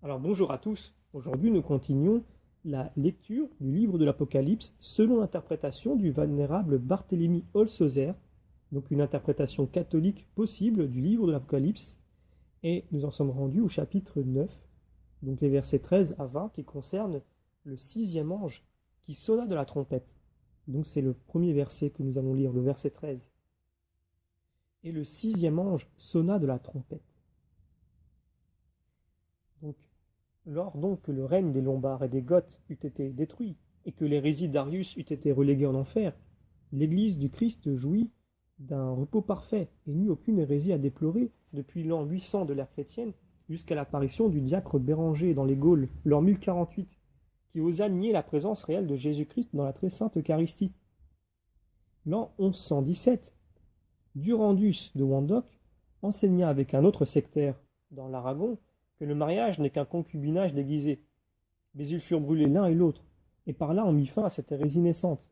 Alors bonjour à tous, aujourd'hui nous continuons la lecture du livre de l'Apocalypse selon l'interprétation du vénérable Barthélemy Holshouser, donc une interprétation catholique possible du livre de l'Apocalypse, et nous en sommes rendus au chapitre 9, donc les versets 13 à 20 qui concernent le sixième ange qui sonna de la trompette. Donc c'est le premier verset que nous allons lire, le verset 13. Et le sixième ange sonna de la trompette. Donc lors donc que le règne des Lombards et des Goths eût été détruit, et que l'hérésie d'Arius eût été reléguée en enfer, l'Église du Christ jouit d'un repos parfait, et n'eut aucune hérésie à déplorer depuis l'an 800 de l'ère chrétienne jusqu'à l'apparition du diacre Béranger dans les Gaules, l'an 1048, qui osa nier la présence réelle de Jésus-Christ dans la très sainte Eucharistie. L'an 1117, Durandus de Wandoc enseigna avec un autre sectaire dans l'Aragon que le mariage n'est qu'un concubinage déguisé. Mais ils furent brûlés l'un et l'autre, et par là on mit fin à cette hérésie naissante.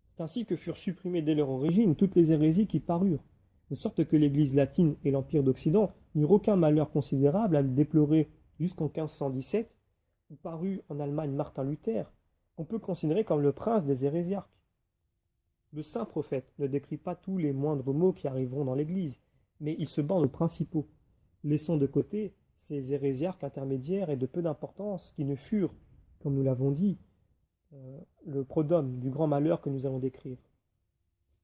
C'est ainsi que furent supprimées dès leur origine toutes les hérésies qui parurent, de sorte que l'Église latine et l'Empire d'Occident n'eurent aucun malheur considérable à le déplorer jusqu'en 1517, où parut en Allemagne Martin Luther, qu'on peut considérer comme le prince des hérésiarques. Le saint prophète ne décrit pas tous les moindres maux qui arriveront dans l'Église, mais il se borne aux principaux, laissant de côté ces hérésiarques intermédiaires et de peu d'importance qui ne furent, comme nous l'avons dit, le prodome du grand malheur que nous allons décrire.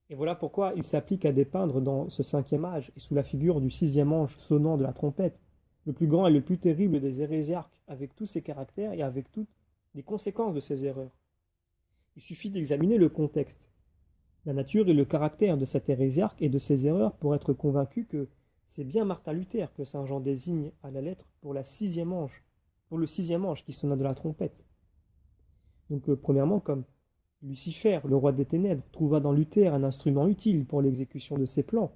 Et voilà pourquoi il s'applique à dépeindre dans ce cinquième âge, et sous la figure du sixième ange sonnant de la trompette, le plus grand et le plus terrible des hérésiarques, avec tous ses caractères et avec toutes les conséquences de ses erreurs. Il suffit d'examiner le contexte, la nature et le caractère de cet hérésiarque et de ses erreurs pour être convaincu que c'est bien Martin Luther que saint Jean désigne à la lettre pour le sixième ange qui sonna de la trompette. Donc premièrement, comme Lucifer, le roi des ténèbres, trouva dans Luther un instrument utile pour l'exécution de ses plans,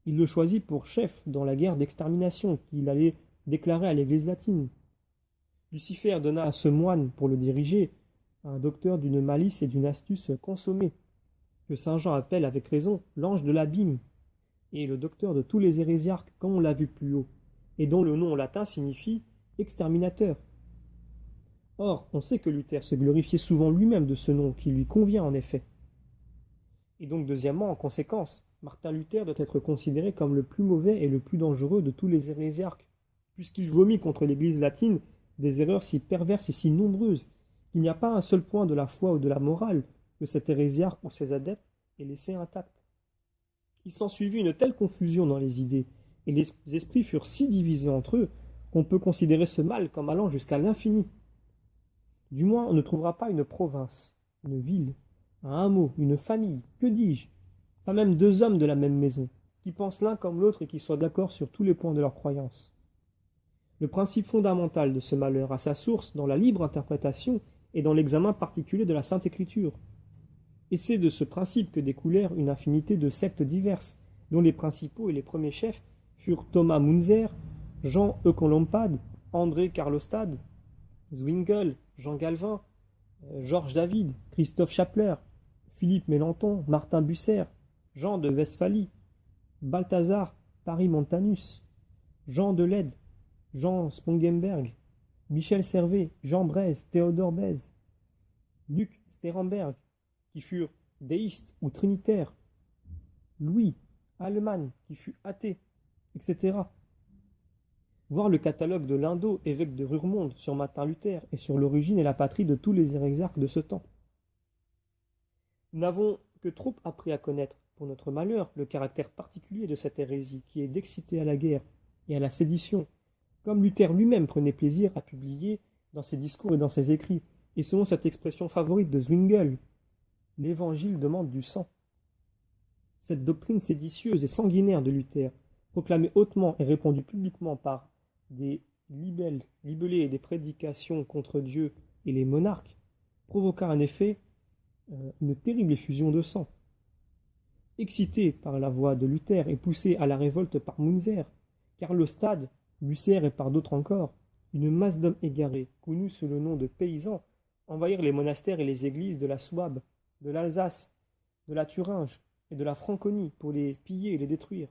il le choisit pour chef dans la guerre d'extermination qu'il allait déclarer à l'Église latine. Lucifer donna à ce moine, pour le diriger, un docteur d'une malice et d'une astuce consommée, que saint Jean appelle avec raison l'ange de l'abîme, et le docteur de tous les hérésiarques, comme on l'a vu plus haut, et dont le nom en latin signifie exterminateur. Or, on sait que Luther se glorifiait souvent lui-même de ce nom, qui lui convient en effet. Et donc, deuxièmement, en conséquence, Martin Luther doit être considéré comme le plus mauvais et le plus dangereux de tous les hérésiarques, puisqu'il vomit contre l'Église latine des erreurs si perverses et si nombreuses qu'il n'y a pas un seul point de la foi ou de la morale que cet hérésiarque ou ses adeptes aient laissé intact. Il s'ensuivit une telle confusion dans les idées, et les esprits furent si divisés entre eux, qu'on peut considérer ce mal comme allant jusqu'à l'infini. Du moins, on ne trouvera pas une province, une ville, un hameau, une famille, que dis-je, pas même deux hommes de la même maison, qui pensent l'un comme l'autre et qui soient d'accord sur tous les points de leur croyance. Le principe fondamental de ce malheur a sa source dans la libre interprétation et dans l'examen particulier de la Sainte Écriture. Et c'est de ce principe que découlèrent une infinité de sectes diverses, dont les principaux et les premiers chefs furent Thomas Munzer, Jean Eucolampade, André Carlostad, Zwingli, Jean Galvin, Georges David, Christophe Chapeler, Philippe Mélenchon, Martin Bucer, Jean de Westphalie, Balthazar Paris-Montanus, Jean de Leyde, Jean Spongenberg, Michel Servet, Jean Braise, Théodore Bèze, Luc Sterenberg, qui furent déistes ou trinitaires, Louis Allemann, qui fut athée, etc. Voir le catalogue de Lindo, évêque de Ruremonde, sur Martin Luther et sur l'origine et la patrie de tous les hérésiarques de ce temps. Nous n'avons que trop appris à connaître, pour notre malheur, le caractère particulier de cette hérésie qui est d'exciter à la guerre et à la sédition, comme Luther lui-même prenait plaisir à publier dans ses discours et dans ses écrits, et selon cette expression favorite de Zwingli, l'Évangile demande du sang. Cette doctrine séditieuse et sanguinaire de Luther, proclamée hautement et répandue publiquement par des libellés et des prédications contre Dieu et les monarques, provoqua en effet une terrible effusion de sang. Excité par la voix de Luther et poussé à la révolte par Munzer, Carlostad, Bucer et par d'autres encore, une masse d'hommes égarés, connus sous le nom de paysans, envahirent les monastères et les églises de la Souabe, de l'Alsace, de la Thuringe et de la Franconie pour les piller et les détruire.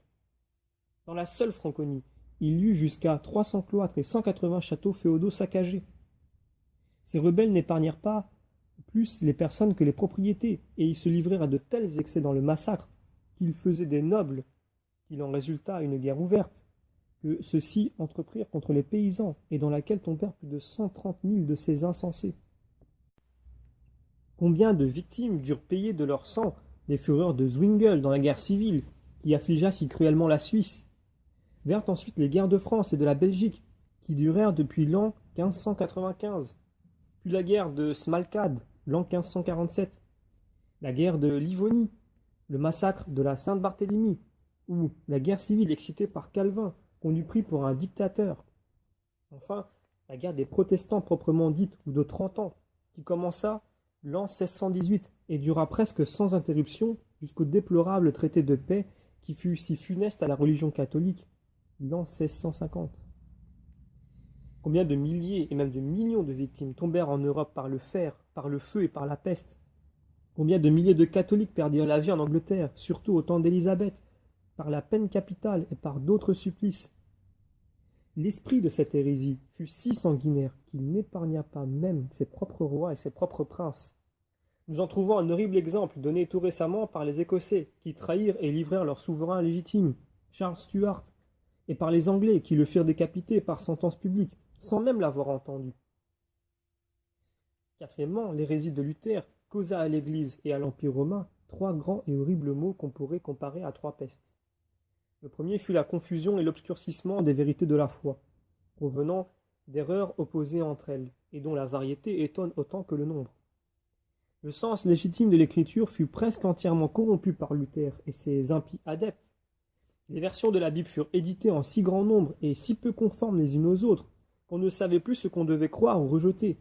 Dans la seule Franconie, il y eut jusqu'à 300 cloîtres et 180 châteaux féodaux saccagés. Ces rebelles n'épargnèrent pas plus les personnes que les propriétés, et ils se livrèrent à de tels excès dans le massacre qu'ils faisaient des nobles qu'il en résulta une guerre ouverte, que ceux-ci entreprirent contre les paysans, et dans laquelle tombèrent plus de 130 000 de ces insensés. Combien de victimes durent payer de leur sang les fureurs de Zwingle dans la guerre civile, qui affligea si cruellement la Suisse? Vinrent ensuite les guerres de France et de la Belgique, qui durèrent depuis l'an 1595, puis la guerre de Smalcade, l'an 1547, la guerre de Livonie, le massacre de la Sainte-Barthélemy, ou la guerre civile excitée par Calvin, qu'on eût pris pour un dictateur. Enfin, la guerre des protestants proprement dite, ou de 30 ans, qui commença l'an 1618 et dura presque sans interruption jusqu'au déplorable traité de paix qui fut si funeste à la religion catholique, l'an 1650. Combien de milliers et même de millions de victimes tombèrent en Europe par le fer, par le feu et par la peste? Combien de milliers de catholiques perdirent la vie en Angleterre, surtout au temps d'Élisabeth, par la peine capitale et par d'autres supplices? L'esprit de cette hérésie fut si sanguinaire qu'il n'épargna pas même ses propres rois et ses propres princes. Nous en trouvons un horrible exemple donné tout récemment par les Écossais, qui trahirent et livrèrent leur souverain légitime, Charles Stuart, et par les Anglais, qui le firent décapiter par sentence publique, sans même l'avoir entendu. Quatrièmement, l'hérésie de Luther causa à l'Église et à l'Empire romain 3 grands et horribles maux qu'on pourrait comparer à 3 pestes. Le premier fut la confusion et l'obscurcissement des vérités de la foi, provenant d'erreurs opposées entre elles, et dont la variété étonne autant que le nombre. Le sens légitime de l'écriture fut presque entièrement corrompu par Luther et ses impies adeptes. Les versions de la Bible furent éditées en si grand nombre et si peu conformes les unes aux autres qu'on ne savait plus ce qu'on devait croire ou rejeter.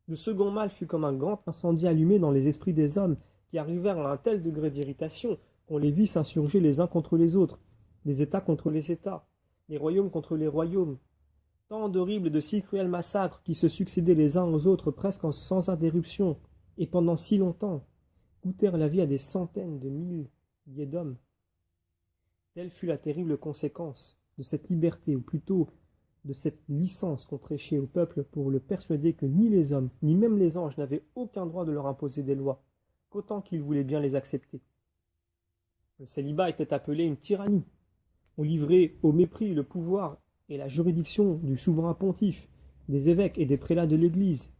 Le second mal fut comme un grand incendie allumé dans les esprits des hommes qui arrivèrent à un tel degré d'irritation qu'on les vit s'insurger les uns contre les autres, les États contre les États, les royaumes contre les royaumes. Tant d'horribles et de si cruels massacres qui se succédaient les uns aux autres presque sans interruption, et pendant si longtemps, coûtèrent la vie à des centaines de milliers d'hommes. Telle fut la terrible conséquence de cette liberté, ou plutôt de cette licence qu'on prêchait au peuple pour le persuader que ni les hommes, ni même les anges n'avaient aucun droit de leur imposer des lois, qu'autant qu'ils voulaient bien les accepter. Le célibat était appelé une tyrannie. On livrait au mépris le pouvoir et la juridiction du souverain pontife, des évêques et des prélats de l'Église,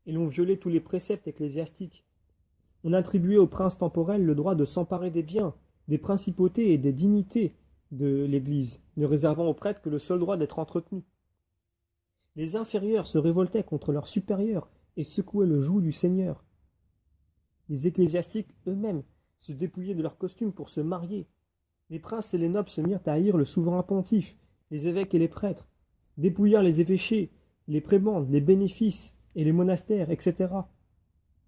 et l'on violait tous les préceptes ecclésiastiques. On attribuait aux princes temporels le droit de s'emparer des biens, des principautés et des dignités de l'Église, ne réservant aux prêtres que le seul droit d'être entretenus. Les inférieurs se révoltaient contre leurs supérieurs et secouaient le joug du Seigneur. Les ecclésiastiques eux-mêmes se dépouillaient de leurs costumes pour se marier. Les princes et les nobles se mirent à haïr le souverain pontife, les évêques et les prêtres, dépouillèrent les évêchés, les prébendes, les bénéfices et les monastères, etc.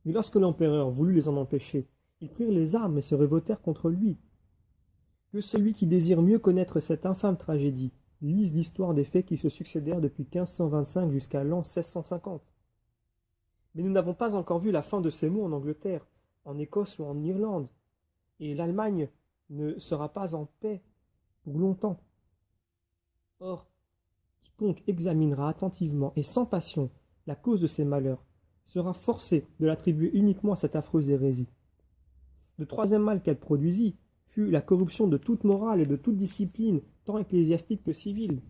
Mais lorsque l'empereur voulut les en empêcher, ils prirent les armes et se révoltèrent contre lui. Que celui qui désire mieux connaître cette infâme tragédie lise l'histoire des faits qui se succédèrent depuis 1525 jusqu'à l'an 1650. Mais nous n'avons pas encore vu la fin de ces maux en Angleterre, en Écosse ou en Irlande, et l'Allemagne ne sera pas en paix pour longtemps. Or, quiconque examinera attentivement et sans passion la cause de ces malheurs sera forcé de l'attribuer uniquement à cette affreuse hérésie. Le troisième mal qu'elle produisit fut la corruption de toute morale et de toute discipline, tant ecclésiastique que civile.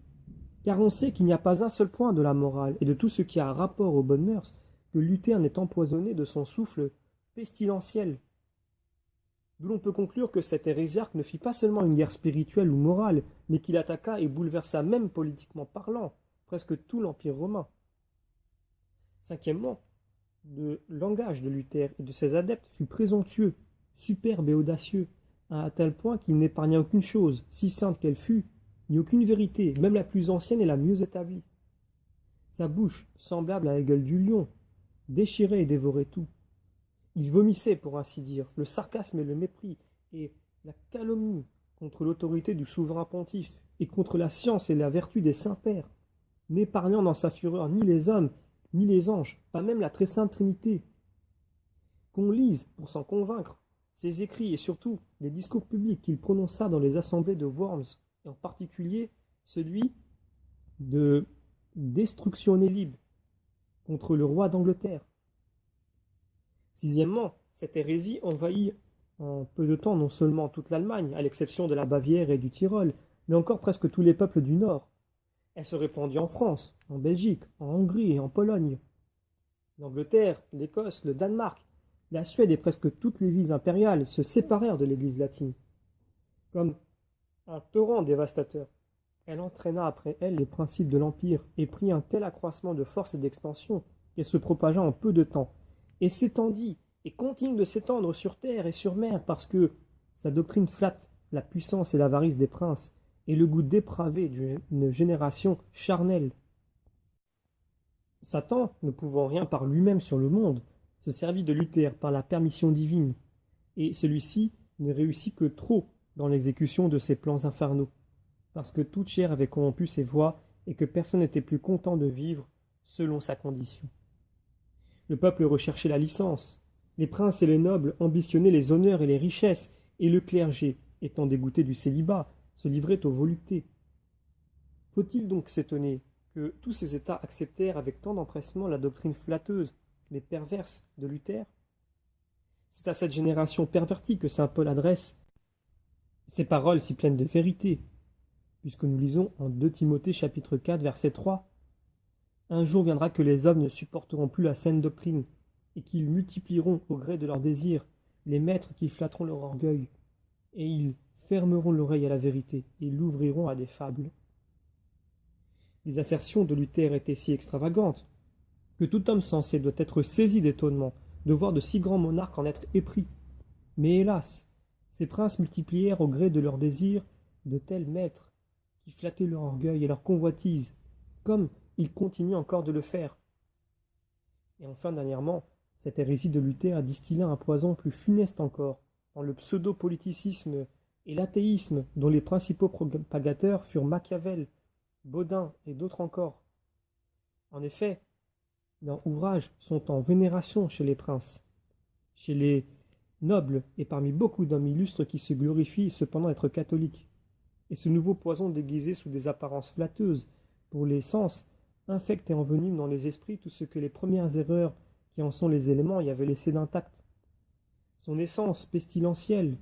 Car on sait qu'il n'y a pas un seul point de la morale et de tout ce qui a rapport aux bonnes mœurs que Luther n'ait empoisonné de son souffle pestilentiel. D'où l'on peut conclure que cet hérésiarque ne fit pas seulement une guerre spirituelle ou morale, mais qu'il attaqua et bouleversa même politiquement parlant presque tout l'Empire romain. Cinquièmement, le langage de Luther et de ses adeptes fut présomptueux, superbe et audacieux, à tel point qu'il n'épargna aucune chose, si sainte qu'elle fût, ni aucune vérité, même la plus ancienne et la mieux établie. Sa bouche, semblable à la gueule du lion, déchirait et dévorait tout. Il vomissait, pour ainsi dire, le sarcasme et le mépris, et la calomnie contre l'autorité du souverain pontife, et contre la science et la vertu des saints-pères, n'épargnant dans sa fureur ni les hommes, ni les anges, pas même la très sainte Trinité. Qu'on lise, pour s'en convaincre, ses écrits et surtout les discours publics qu'il prononça dans les assemblées de Worms, et en particulier celui de destructionner libre contre le roi d'Angleterre. Sixièmement, cette hérésie envahit en peu de temps non seulement toute l'Allemagne, à l'exception de la Bavière et du Tyrol, mais encore presque tous les peuples du Nord. Elle se répandit en France, en Belgique, en Hongrie et en Pologne. L'Angleterre, l'Écosse, le Danemark, la Suède et presque toutes les villes impériales se séparèrent de l'Église latine. Comme un torrent dévastateur, elle entraîna après elle les principes de l'Empire et prit un tel accroissement de force et d'expansion qu'elle se propagea en peu de temps, et s'étendit et continue de s'étendre sur terre et sur mer parce que sa doctrine flatte la puissance et l'avarice des princes et le goût dépravé d'une génération charnelle. Satan, ne pouvant rien par lui-même sur le monde, se servit de Luther par la permission divine, et celui-ci ne réussit que trop dans l'exécution de ses plans infernaux, parce que toute chair avait corrompu ses voies et que personne n'était plus content de vivre selon sa condition. Le peuple recherchait la licence, les princes et les nobles ambitionnaient les honneurs et les richesses, et le clergé, étant dégoûté du célibat, se livrait aux voluptés. Faut-il donc s'étonner que tous ces États acceptèrent avec tant d'empressement la doctrine flatteuse, mais perverse de Luther? C'est à cette génération pervertie que saint Paul adresse ces paroles si pleines de vérité, puisque nous lisons en 2 Timothée chapitre 4 verset 3 « Un jour viendra que les hommes ne supporteront plus la saine doctrine, et qu'ils multiplieront au gré de leurs désirs les maîtres qui flatteront leur orgueil, et ils fermeront l'oreille à la vérité et l'ouvriront à des fables. » Les assertions de Luther étaient si extravagantes que tout homme sensé doit être saisi d'étonnement de voir de si grands monarques en être épris. Mais hélas, ces princes multiplièrent au gré de leurs désirs de tels maîtres qui flattaient leur orgueil et leur convoitise, comme ils continuent encore de le faire. Et enfin, dernièrement, cette hérésie de Luther a distillé un poison plus funeste encore, dans le pseudo-politicisme et l'athéisme dont les principaux propagateurs furent Machiavel, Bodin et d'autres encore. En effet, leurs ouvrages sont en vénération chez les princes, chez les nobles et parmi beaucoup d'hommes illustres qui se glorifient cependant être catholiques. Et ce nouveau poison déguisé sous des apparences flatteuses pour les sens infecte et envenime dans les esprits tout ce que les premières erreurs qui en sont les éléments y avaient laissé d'intact. Son essence pestilentielle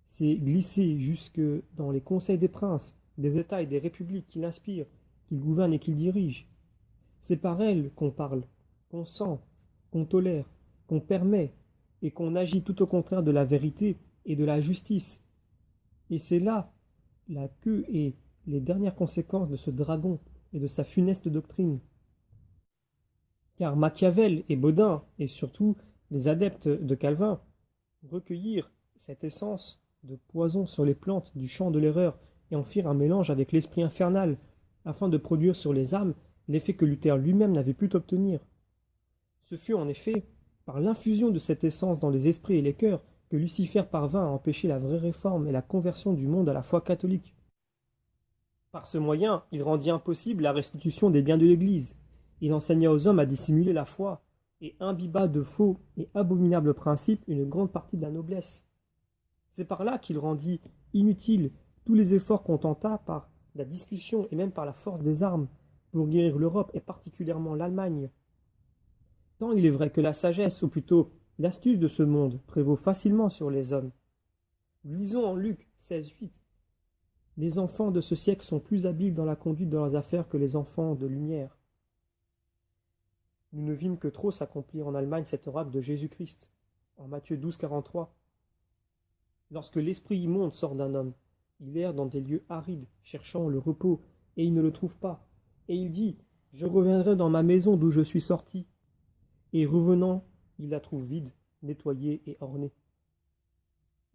s'est glissée jusque dans les conseils des princes, des États et des républiques qu'il inspire, qu'il gouverne et qu'il dirige. C'est par elle qu'on parle, qu'on sent, qu'on tolère, qu'on permet et qu'on agit tout au contraire de la vérité et de la justice. Et c'est là la queue et les dernières conséquences de ce dragon et de sa funeste doctrine. Car Machiavel et Bodin, et surtout les adeptes de Calvin, recueillirent cette essence de poison sur les plantes du champ de l'erreur et en firent un mélange avec l'esprit infernal, afin de produire sur les âmes l'effet que Luther lui-même n'avait pu obtenir. Ce fut en effet par l'infusion de cette essence dans les esprits et les cœurs que Lucifer parvint à empêcher la vraie réforme et la conversion du monde à la foi catholique. Par ce moyen, il rendit impossible la restitution des biens de l'Église. Il enseigna aux hommes à dissimuler la foi et imbiba de faux et abominables principes une grande partie de la noblesse. C'est par là qu'il rendit inutiles tous les efforts qu'on tenta par la discussion et même par la force des armes pour guérir l'Europe et particulièrement l'Allemagne. Tant il est vrai que la sagesse, ou plutôt l'astuce de ce monde, prévaut facilement sur les hommes. Lisons en Luc 16:8. Les enfants de ce siècle sont plus habiles dans la conduite de leurs affaires que les enfants de lumière. Nous ne vîmes que trop s'accomplir en Allemagne cet oracle de Jésus-Christ, en Matthieu 12:43. Lorsque l'esprit immonde sort d'un homme, il erre dans des lieux arides, cherchant le repos, et il ne le trouve pas. Et il dit, « Je reviendrai dans ma maison d'où je suis sorti. » Et revenant, il la trouve vide, nettoyée et ornée.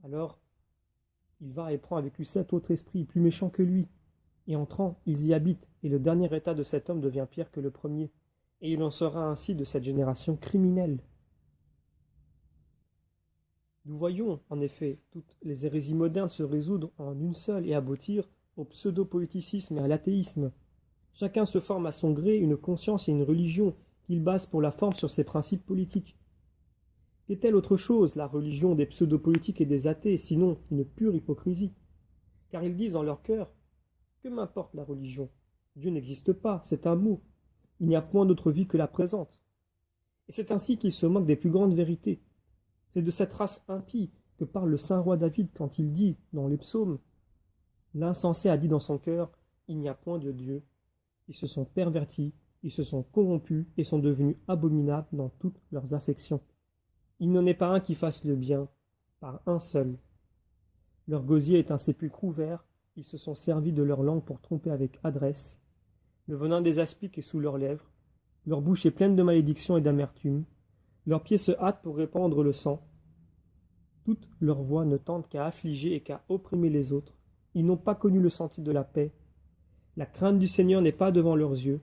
Alors, il va et prend avec lui 7 autres esprits plus méchants que lui. Et entrant, ils y habitent, et le dernier état de cet homme devient pire que le premier. Et il en sera ainsi de cette génération criminelle. Nous voyons, en effet, toutes les hérésies modernes se résoudre en une seule et aboutir au pseudo-politicisme et à l'athéisme. Chacun se forme à son gré une conscience et une religion qu'il base pour la forme sur ses principes politiques. Qu'est-elle autre chose, la religion des pseudo-politiques et des athées, sinon une pure hypocrisie? Car ils disent dans leur cœur, « Que Que m'importe la religion? Dieu n'existe pas, c'est un mot. Il n'y a point d'autre vie que la présente. Et c'est ainsi qu'il se moque des plus grandes vérités. C'est de cette race impie que parle le saint roi David quand il dit, dans les psaumes, l'insensé a dit dans son cœur, il n'y a point de Dieu. Ils se sont pervertis, ils se sont corrompus et sont devenus abominables dans toutes leurs affections. Il n'en est pas un qui fasse le bien, par un seul. Leur gosier est un sépulcre ouvert, ils se sont servis de leur langue pour tromper avec adresse. Le venin des aspics est sous leurs lèvres, leur bouche est pleine de malédiction et d'amertume, leurs pieds se hâtent pour répandre le sang. Toutes leurs voix ne tentent qu'à affliger et qu'à opprimer les autres. Ils n'ont pas connu le sentier de la paix. La crainte du Seigneur n'est pas devant leurs yeux.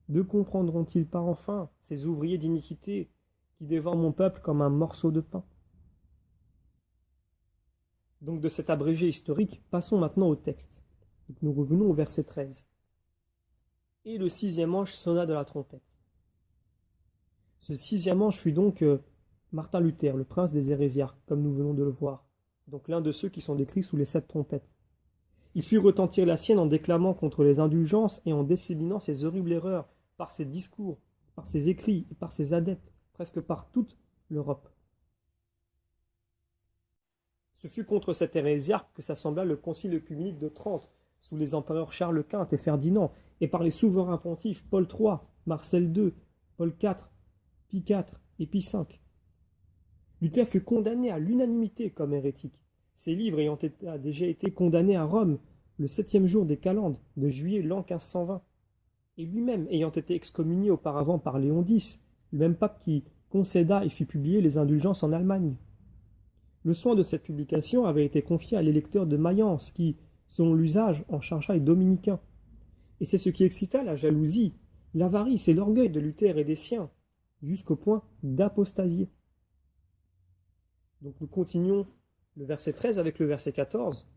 Ne comprendront-ils pas enfin, ces ouvriers d'iniquité, qui dévorent mon peuple comme un morceau de pain? Donc de cet abrégé historique, passons maintenant au texte. Donc nous revenons au verset 13. Et le 6e ange sonna de la trompette. Ce 6e ange fut donc Martin Luther, le prince des hérésiarques, comme nous venons de le voir, donc l'un de ceux qui sont décrits sous les 7 trompettes. Il fit retentir la sienne en déclamant contre les indulgences et en disséminant ses horribles erreurs par ses discours, par ses écrits et par ses adeptes, presque par toute l'Europe. Ce fut contre cet hérésiarque que s'assembla le concile œcuménique de Trente, sous les empereurs Charles Quint et Ferdinand, et par les souverains pontifes Paul III, Marcel II, Paul IV, Pie IV et Pie V. Luther fut condamné à l'unanimité comme hérétique, ses livres ayant déjà été condamnés à Rome le 7e jour des calendes de juillet l'an 1520, et lui-même ayant été excommunié auparavant par Léon X, le même pape qui concéda et fit publier les indulgences en Allemagne. Le soin de cette publication avait été confié à l'électeur de Mayence qui, selon l'usage, en chargea les dominicains. Et c'est ce qui excita la jalousie, l'avarice et l'orgueil de Luther et des siens, jusqu'au point d'apostasier. Donc nous continuons le verset 13 avec le verset 14.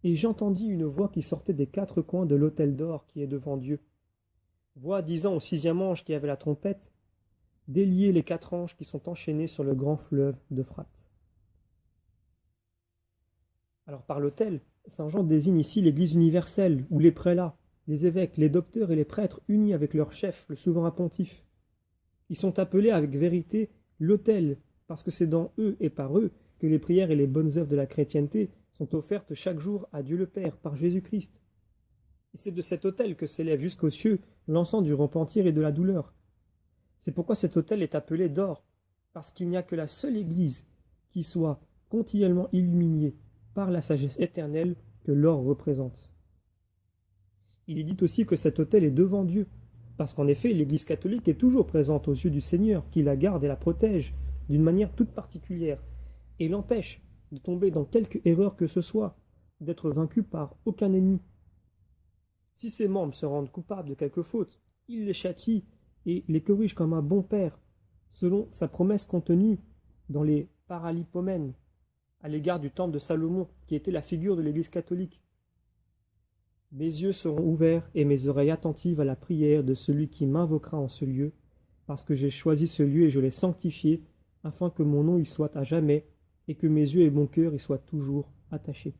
Et j'entendis une voix qui sortait des 4 coins de l'autel d'or qui est devant Dieu. Voix disant au 6e ange qui avait la trompette, déliez les 4 anges qui sont enchaînés sur le grand fleuve d'Euphrate. Alors par l'autel, saint Jean désigne ici l'Église universelle, où les prélats, les évêques, les docteurs et les prêtres unis avec leur chef, le souverain pontife. Ils sont appelés avec vérité l'autel, parce que c'est dans eux et par eux que les prières et les bonnes œuvres de la chrétienté sont offertes chaque jour à Dieu le Père par Jésus-Christ. Et c'est de cet autel que s'élève jusqu'aux cieux l'encens du repentir et de la douleur. C'est pourquoi cet autel est appelé d'or, parce qu'il n'y a que la seule Église qui soit continuellement illuminée par la sagesse éternelle que l'or représente. Il est dit aussi que cet autel est devant Dieu, parce qu'en effet l'Église catholique est toujours présente aux yeux du Seigneur, qui la garde et la protège d'une manière toute particulière, et l'empêche de tomber dans quelque erreur que ce soit, d'être vaincue par aucun ennemi. Si ses membres se rendent coupables de quelque faute, il les châtie et les corrige comme un bon père, selon sa promesse contenue dans les Paralipomènes, à l'égard du temple de Salomon, qui était la figure de l'Église catholique. Mes yeux seront ouverts et mes oreilles attentives à la prière de celui qui m'invoquera en ce lieu, parce que j'ai choisi ce lieu et je l'ai sanctifié, afin que mon nom y soit à jamais, et que mes yeux et mon cœur y soient toujours attachés.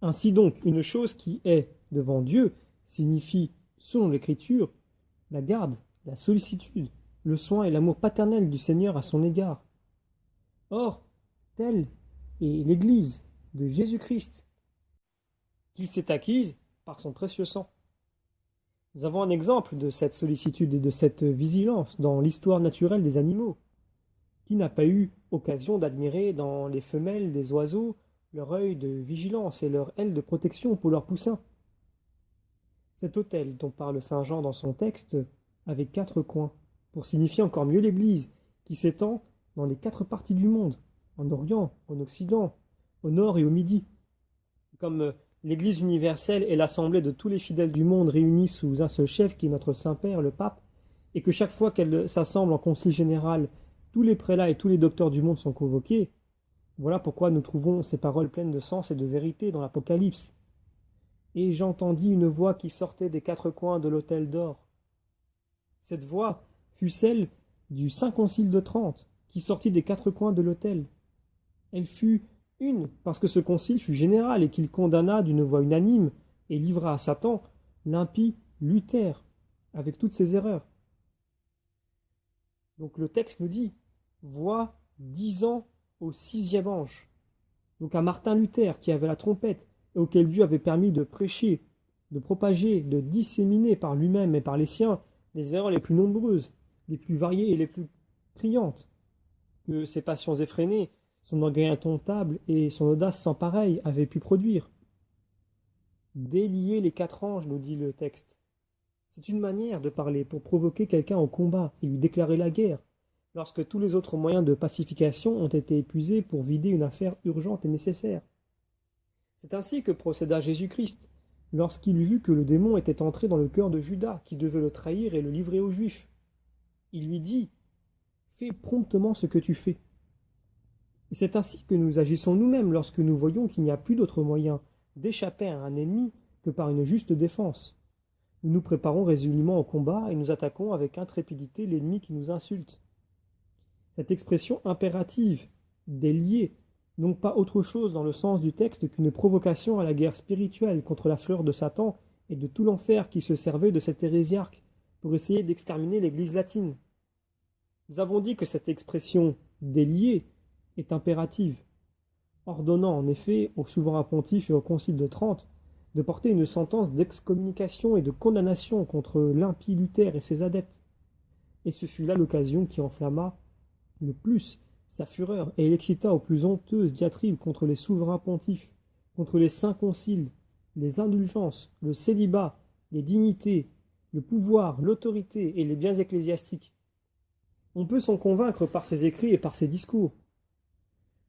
Ainsi donc, une chose qui est devant Dieu signifie, selon l'Écriture, la garde, la sollicitude, le soin et l'amour paternel du Seigneur à son égard. Or, telle est l'Église de Jésus-Christ, qu'il s'est acquise par son précieux sang. Nous avons un exemple de cette sollicitude et de cette vigilance dans l'histoire naturelle des animaux. Qui n'a pas eu occasion d'admirer dans les femelles des oiseaux leur œil de vigilance et leur aile de protection pour leurs poussins? Cet autel dont parle saint Jean dans son texte avait 4 coins, pour signifier encore mieux l'Église, qui s'étend dans les 4 parties du monde, en Orient, en Occident, au Nord et au Midi. Comme l'Église universelle est l'assemblée de tous les fidèles du monde réunis sous un seul chef qui est notre Saint-Père, le Pape, et que chaque fois qu'elle s'assemble en concile général, tous les prélats et tous les docteurs du monde sont convoqués, voilà pourquoi nous trouvons ces paroles pleines de sens et de vérité dans l'Apocalypse. Et j'entendis une voix qui sortait des 4 coins de l'autel d'or. Cette voix fut celle du Saint Concile de Trente, qui sortit des 4 coins de l'autel. Elle fut Une, parce que ce concile fut général et qu'il condamna d'une voix unanime et livra à Satan l'impie Luther, avec toutes ses erreurs. Donc le texte nous dit, voix 10 ans au 6e ange. Donc à Martin Luther qui avait la trompette et auquel Dieu avait permis de prêcher, de propager, de disséminer par lui-même et par les siens les erreurs les plus nombreuses, les plus variées et les plus criantes, que ses passions effrénées, son orgueil indomptable et son audace sans pareille avaient pu produire. Délier les 4 anges, nous dit le texte. C'est une manière de parler pour provoquer quelqu'un au combat et lui déclarer la guerre, lorsque tous les autres moyens de pacification ont été épuisés pour vider une affaire urgente et nécessaire. C'est ainsi que procéda Jésus-Christ, lorsqu'il eut vu que le démon était entré dans le cœur de Judas, qui devait le trahir et le livrer aux Juifs. Il lui dit « Fais promptement ce que tu fais ». Et c'est ainsi que nous agissons nous-mêmes lorsque nous voyons qu'il n'y a plus d'autre moyen d'échapper à un ennemi que par une juste défense. Nous nous préparons résolument au combat et nous attaquons avec intrépidité l'ennemi qui nous insulte. Cette expression impérative, délier, non pas autre chose dans le sens du texte qu'une provocation à la guerre spirituelle contre la fleur de Satan et de tout l'enfer qui se servait de cet hérésiarque pour essayer d'exterminer l'Église latine. Nous avons dit que cette expression délier est impérative, ordonnant en effet au souverain pontife et au concile de Trente de porter une sentence d'excommunication et de condamnation contre l'impie Luther et ses adeptes. Et ce fut là l'occasion qui enflamma le plus sa fureur et l'excita aux plus honteuses diatribes contre les souverains pontifes, contre les saints conciles, les indulgences, le célibat, les dignités, le pouvoir, l'autorité et les biens ecclésiastiques. On peut s'en convaincre par ses écrits et par ses discours.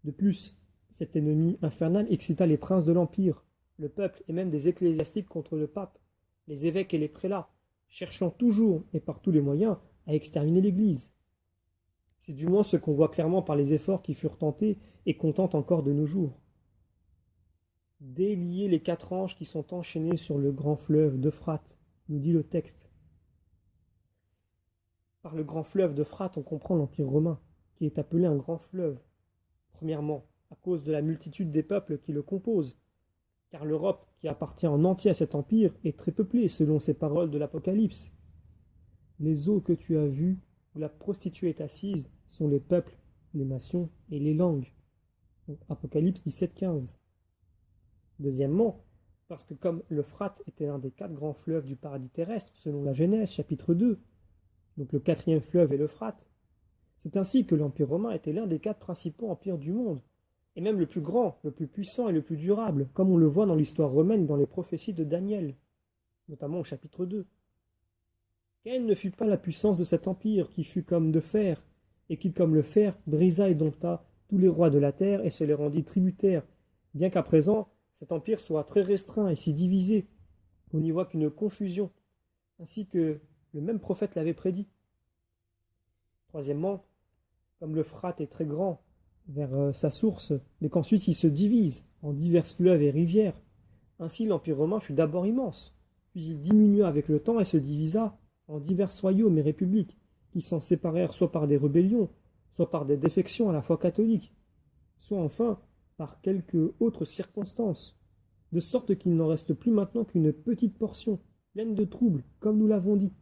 De plus, cet ennemi infernal excita les princes de l'Empire, le peuple et même des ecclésiastiques contre le pape, les évêques et les prélats, cherchant toujours et par tous les moyens à exterminer l'Église. C'est du moins ce qu'on voit clairement par les efforts qui furent tentés et qu'on tente encore de nos jours. Délier les 4 anges qui sont enchaînés sur le grand fleuve d'Euphrate, nous dit le texte. Par le grand fleuve d'Euphrate, on comprend l'Empire romain, qui est appelé un grand fleuve. Premièrement, à cause de la multitude des peuples qui le composent, car l'Europe, qui appartient en entier à cet empire, est très peuplée selon ces paroles de l'Apocalypse. Les eaux que tu as vues, où la prostituée est assise, sont les peuples, les nations et les langues. Donc, Apocalypse 17-15. Deuxièmement, parce que comme l'Euphrate était l'un des 4 grands fleuves du paradis terrestre, selon la Genèse, chapitre 2, donc le 4e fleuve est l'Euphrate, c'est ainsi que l'Empire romain était l'un des 4 principaux empires du monde, et même le plus grand, le plus puissant et le plus durable, comme on le voit dans l'histoire romaine dans les prophéties de Daniel, notamment au chapitre 2. Quelle ne fut pas la puissance de cet empire qui fut comme de fer, et qui comme le fer brisa et dompta tous les rois de la terre et se les rendit tributaires, bien qu'à présent cet empire soit très restreint et si divisé, qu'on n'y voit qu'une confusion, ainsi que le même prophète l'avait prédit. Troisièmement, comme l'Euphrate est très grand vers sa source, mais qu'ensuite il se divise en divers fleuves et rivières, ainsi l'Empire romain fut d'abord immense, puis il diminua avec le temps et se divisa en divers royaumes et républiques, qui s'en séparèrent soit par des rébellions, soit par des défections à la foi catholique, soit enfin par quelque autre circonstance, de sorte qu'il n'en reste plus maintenant qu'une petite portion, pleine de troubles, comme nous l'avons dit.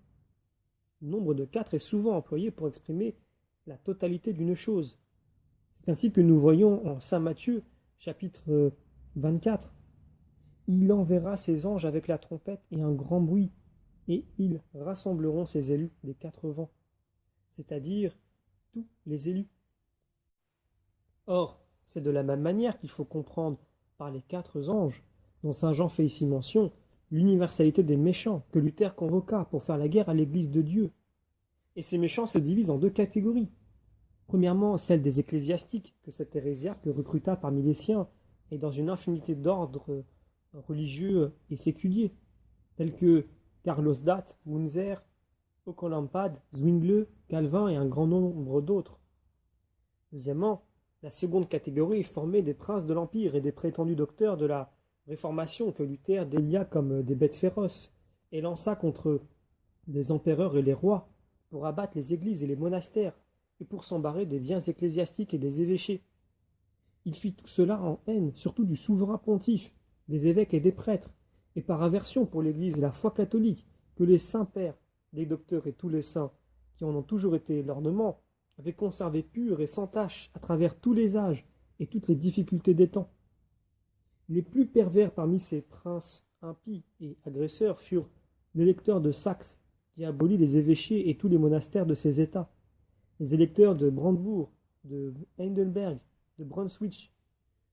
Le nombre de 4 est souvent employé pour exprimer la totalité d'une chose. C'est ainsi que nous voyons en saint Matthieu, chapitre 24, « Il enverra ses anges avec la trompette et un grand bruit, et ils rassembleront ses élus des 4 vents, c'est-à-dire tous les élus. » Or, c'est de la même manière qu'il faut comprendre par les 4 anges, dont saint Jean fait ici mention, l'universalité des méchants que Luther convoqua pour faire la guerre à l'Église de Dieu. Et ces méchants se divisent en 2 catégories. Premièrement, celle des ecclésiastiques, que cet hérésiarque recruta parmi les siens, et dans une infinité d'ordres religieux et séculiers, tels que Carlosdat, Munzer, Ocolampada, Zwingle, Calvin et un grand nombre d'autres. Deuxièmement, la seconde catégorie est formée des princes de l'Empire et des prétendus docteurs de la Réformation que Luther délia comme des bêtes féroces et lança contre les empereurs et les rois pour abattre les églises et les monastères et pour s'embarrer des biens ecclésiastiques et des évêchés. Il fit tout cela en haine, surtout du souverain pontife, des évêques et des prêtres, et par aversion pour l'Église et la foi catholique, que les saints pères, les docteurs et tous les saints, qui en ont toujours été l'ornement, avaient conservé pur et sans tache à travers tous les âges et toutes les difficultés des temps. Les plus pervers parmi ces princes impies et agresseurs furent l'électeur de Saxe, qui abolit les évêchés et tous les monastères de ses États, les électeurs de Brandebourg, de Heidelberg, de Brunswick,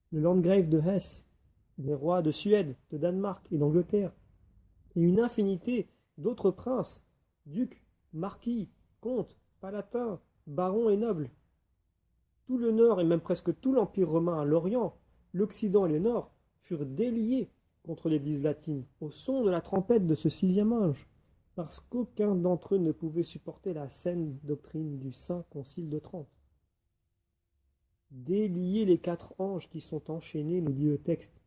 le landgrave de Hesse, les rois de Suède, de Danemark et d'Angleterre, et une infinité d'autres princes, ducs, marquis, comtes, palatins, barons et nobles. Tout le nord et même presque tout l'Empire romain à l'Orient, l'Occident et le Nord, furent déliés contre l'Église latine, au son de la trompette de ce sixième ange, parce qu'aucun d'entre eux ne pouvait supporter la saine doctrine du Saint Concile de Trente. Délier les 4 anges qui sont enchaînés, nous dit le texte,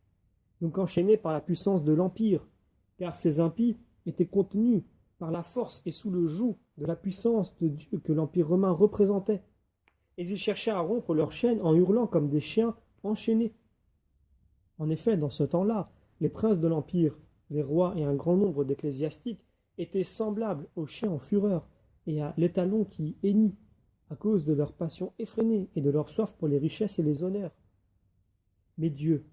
donc enchaînés par la puissance de l'Empire, car ces impies étaient contenus par la force et sous le joug de la puissance de Dieu que l'Empire romain représentait, et ils cherchaient à rompre leurs chaînes en hurlant comme des chiens enchaînés. En effet, dans ce temps-là, les princes de l'Empire, les rois et un grand nombre d'ecclésiastiques étaient semblables aux chiens en fureur et à l'étalon qui hennit, à cause de leur passion effrénée et de leur soif pour les richesses et les honneurs. Mais Dieu,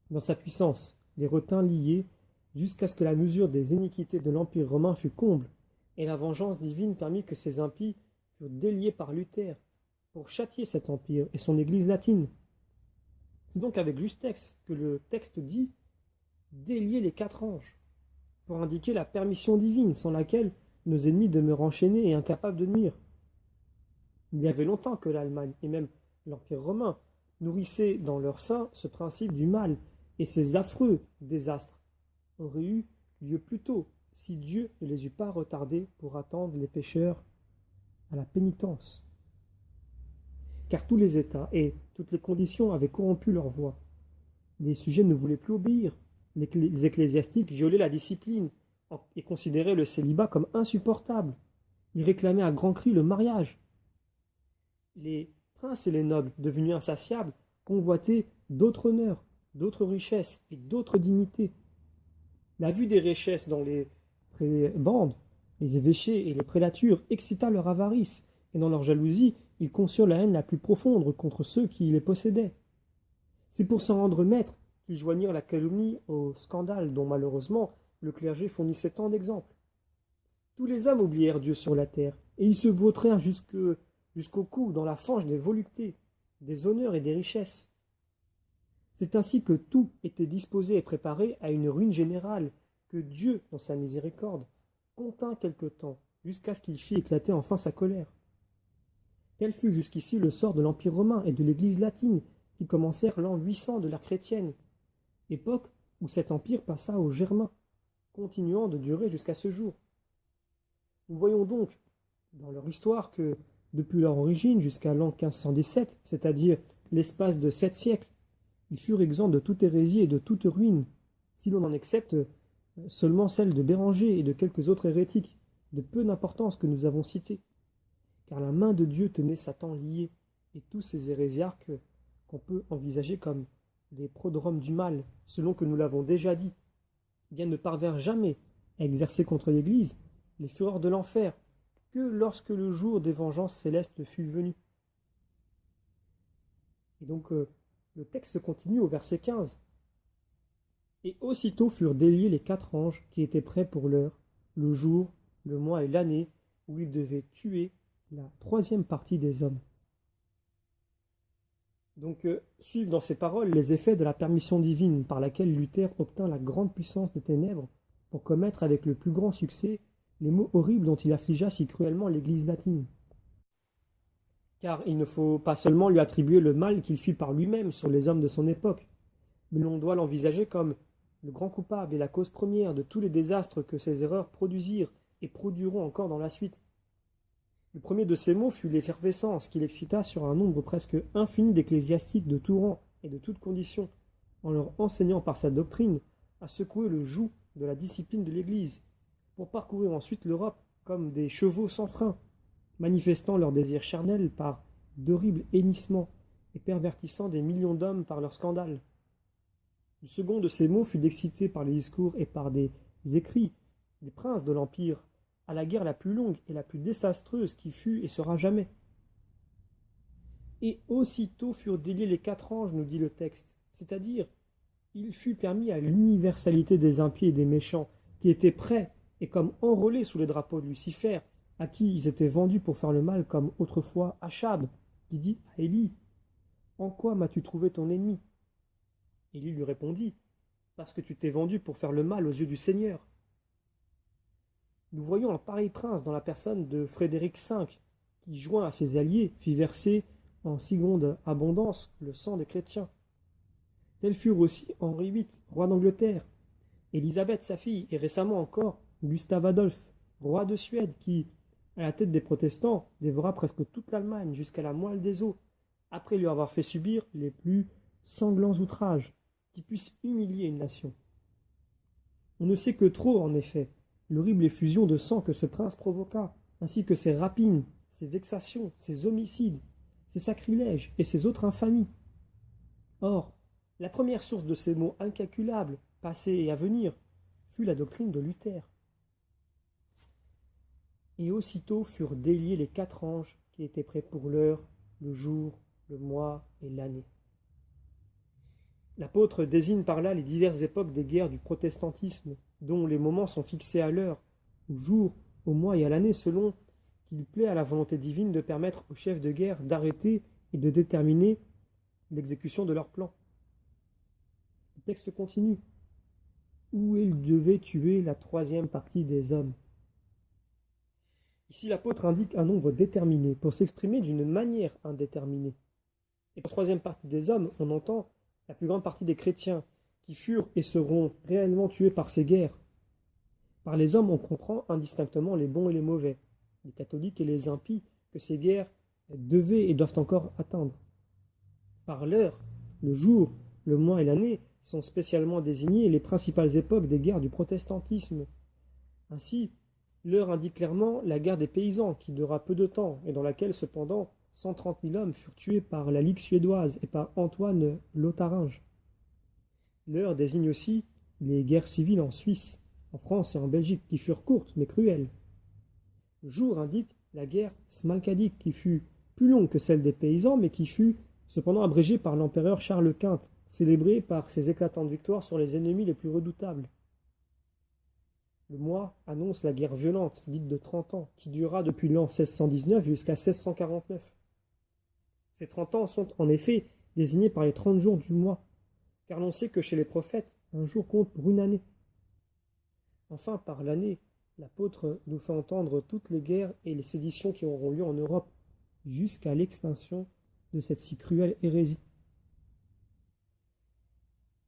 dans sa puissance, les retint liés jusqu'à ce que la mesure des iniquités de l'Empire romain fût comble, et la vengeance divine permit que ces impies furent déliés par Luther pour châtier cet empire et son Église latine. C'est donc avec justesse que le texte dit « délier les 4 anges » pour indiquer la permission divine sans laquelle nos ennemis demeurent enchaînés et incapables de nuire. Il y avait longtemps que l'Allemagne et même l'Empire romain nourrissaient dans leur sein ce principe du mal, et ces affreux désastres auraient eu lieu plus tôt si Dieu ne les eût pas retardés pour attendre les pécheurs à la pénitence. Car tous les États et toutes les conditions avaient corrompu leur voix. Les sujets ne voulaient plus obéir. Les ecclésiastiques violaient la discipline et considéraient le célibat comme insupportable. Ils réclamaient à grands cris le mariage. Les princes et les nobles, devenus insatiables, convoitaient d'autres honneurs, d'autres richesses et d'autres dignités. La vue des richesses dans les prébendes, les évêchés et les prélatures excita leur avarice, et dans leur jalousie, ils conçurent la haine la plus profonde contre ceux qui les possédaient. C'est pour s'en rendre maître qu'ils joignirent la calomnie au scandale dont malheureusement le clergé fournissait tant d'exemples. Tous les hommes oublièrent Dieu sur la terre, et ils se vautrèrent jusqu'au cou dans la fange des voluptés, des honneurs et des richesses. C'est ainsi que tout était disposé et préparé à une ruine générale, que Dieu, dans sa miséricorde, contint quelque temps, jusqu'à ce qu'il fît éclater enfin sa colère. Tel fut jusqu'ici le sort de l'Empire romain et de l'Église latine, qui commencèrent l'an 800 de l'ère chrétienne, époque où cet empire passa aux Germains, continuant de durer jusqu'à ce jour. Nous voyons donc, dans leur histoire, que depuis leur origine jusqu'à l'an 1517, c'est-à-dire l'espace de 7 siècles, ils furent exempts de toute hérésie et de toute ruine, si l'on en accepte seulement celle de Béranger et de quelques autres hérétiques, de peu d'importance que nous avons cités. Car la main de Dieu tenait Satan lié, et tous ces hérésiarques qu'on peut envisager comme les prodromes du mal, selon que nous l'avons déjà dit, bien ne parvinrent jamais à exercer contre l'Église les fureurs de l'enfer, que lorsque le jour des vengeances célestes fut venu. Et donc le texte continue au verset 15. Et aussitôt furent déliés les 4 anges qui étaient prêts pour l'heure, le jour, le mois et l'année, où ils devaient tuer la 3e partie des hommes. Donc suivent dans ces paroles les effets de la permission divine par laquelle Luther obtint la grande puissance des ténèbres pour commettre avec le plus grand succès les maux horribles dont il affligea si cruellement l'Église latine. Car il ne faut pas seulement lui attribuer le mal qu'il fit par lui-même sur les hommes de son époque, mais l'on doit l'envisager comme le grand coupable et la cause première de tous les désastres que ces erreurs produisirent et produiront encore dans la suite. Le premier de ces mots fut l'effervescence qu'il excita sur un nombre presque infini d'ecclésiastiques de tout rang et de toutes conditions, en leur enseignant par sa doctrine à secouer le joug de la discipline de l'Église, pour parcourir ensuite l'Europe comme des chevaux sans frein, manifestant leur désir charnel par d'horribles hennissements et pervertissant des millions d'hommes par leurs scandales. Le second de ces mots fut d'exciter par les discours et par des écrits des princes de l'Empire à la guerre la plus longue et la plus désastreuse qui fut et sera jamais. Et aussitôt furent déliés les 4 anges, nous dit le texte, c'est-à-dire il fut permis à l'universalité des impies et des méchants, qui étaient prêts et comme enrôlés sous les drapeaux de Lucifer, à qui ils étaient vendus pour faire le mal, comme autrefois Achab, qui dit à Élie, « En quoi m'as-tu trouvé ton ennemi ?» Élie lui répondit, « Parce que tu t'es vendu pour faire le mal aux yeux du Seigneur. » Nous voyons un pareil prince dans la personne de Frédéric V, qui, joint à ses alliés, fit verser en si grande abondance le sang des chrétiens. Tels furent aussi Henri VIII, roi d'Angleterre, Élisabeth sa fille, et récemment encore Gustave Adolphe, roi de Suède, qui, à la tête des protestants, dévora presque toute l'Allemagne jusqu'à la moelle des os, après lui avoir fait subir les plus sanglants outrages qui puissent humilier une nation. On ne sait que trop, en effet, l'horrible effusion de sang que ce prince provoqua, ainsi que ses rapines, ses vexations, ses homicides, ses sacrilèges et ses autres infamies. Or, la première source de ces maux incalculables, passés et à venir, fut la doctrine de Luther. Et aussitôt furent déliés les 4 anges qui étaient prêts pour l'heure, le jour, le mois et l'année. L'apôtre désigne par là les diverses époques des guerres du protestantisme, dont les moments sont fixés à l'heure, au jour, au mois et à l'année, selon qu'il plaît à la volonté divine de permettre aux chefs de guerre d'arrêter et de déterminer l'exécution de leur plan. Le texte continue. Où il devait tuer la 3e partie des hommes. Ici, l'apôtre indique un nombre déterminé pour s'exprimer d'une manière indéterminée. Et pour la 3e partie des hommes, on entend la plus grande partie des chrétiens qui furent et seront réellement tués par ces guerres. Par les hommes, on comprend indistinctement les bons et les mauvais, les catholiques et les impies que ces guerres devaient et doivent encore atteindre. Par l'heure, le jour, le mois et l'année sont spécialement désignés les principales époques des guerres du protestantisme. Ainsi, l'heure indique clairement la guerre des paysans qui dura peu de temps et dans laquelle cependant 130 000 hommes furent tués par la Ligue suédoise et par Antoine Lotharinge. L'heure désigne aussi les guerres civiles en Suisse, en France et en Belgique qui furent courtes mais cruelles. Le jour indique la guerre smalcadique qui fut plus longue que celle des paysans mais qui fut cependant abrégée par l'empereur Charles Quint, célébrée par ses éclatantes victoires sur les ennemis les plus redoutables. Le mois annonce la guerre violente, dite de 30 ans, qui dura depuis l'an 1619 jusqu'à 1649. Ces 30 ans sont en effet désignés par les 30 jours du mois, car l'on sait que chez les prophètes, un jour compte pour une année. Enfin, par l'année, l'apôtre nous fait entendre toutes les guerres et les séditions qui auront lieu en Europe, jusqu'à l'extinction de cette si cruelle hérésie.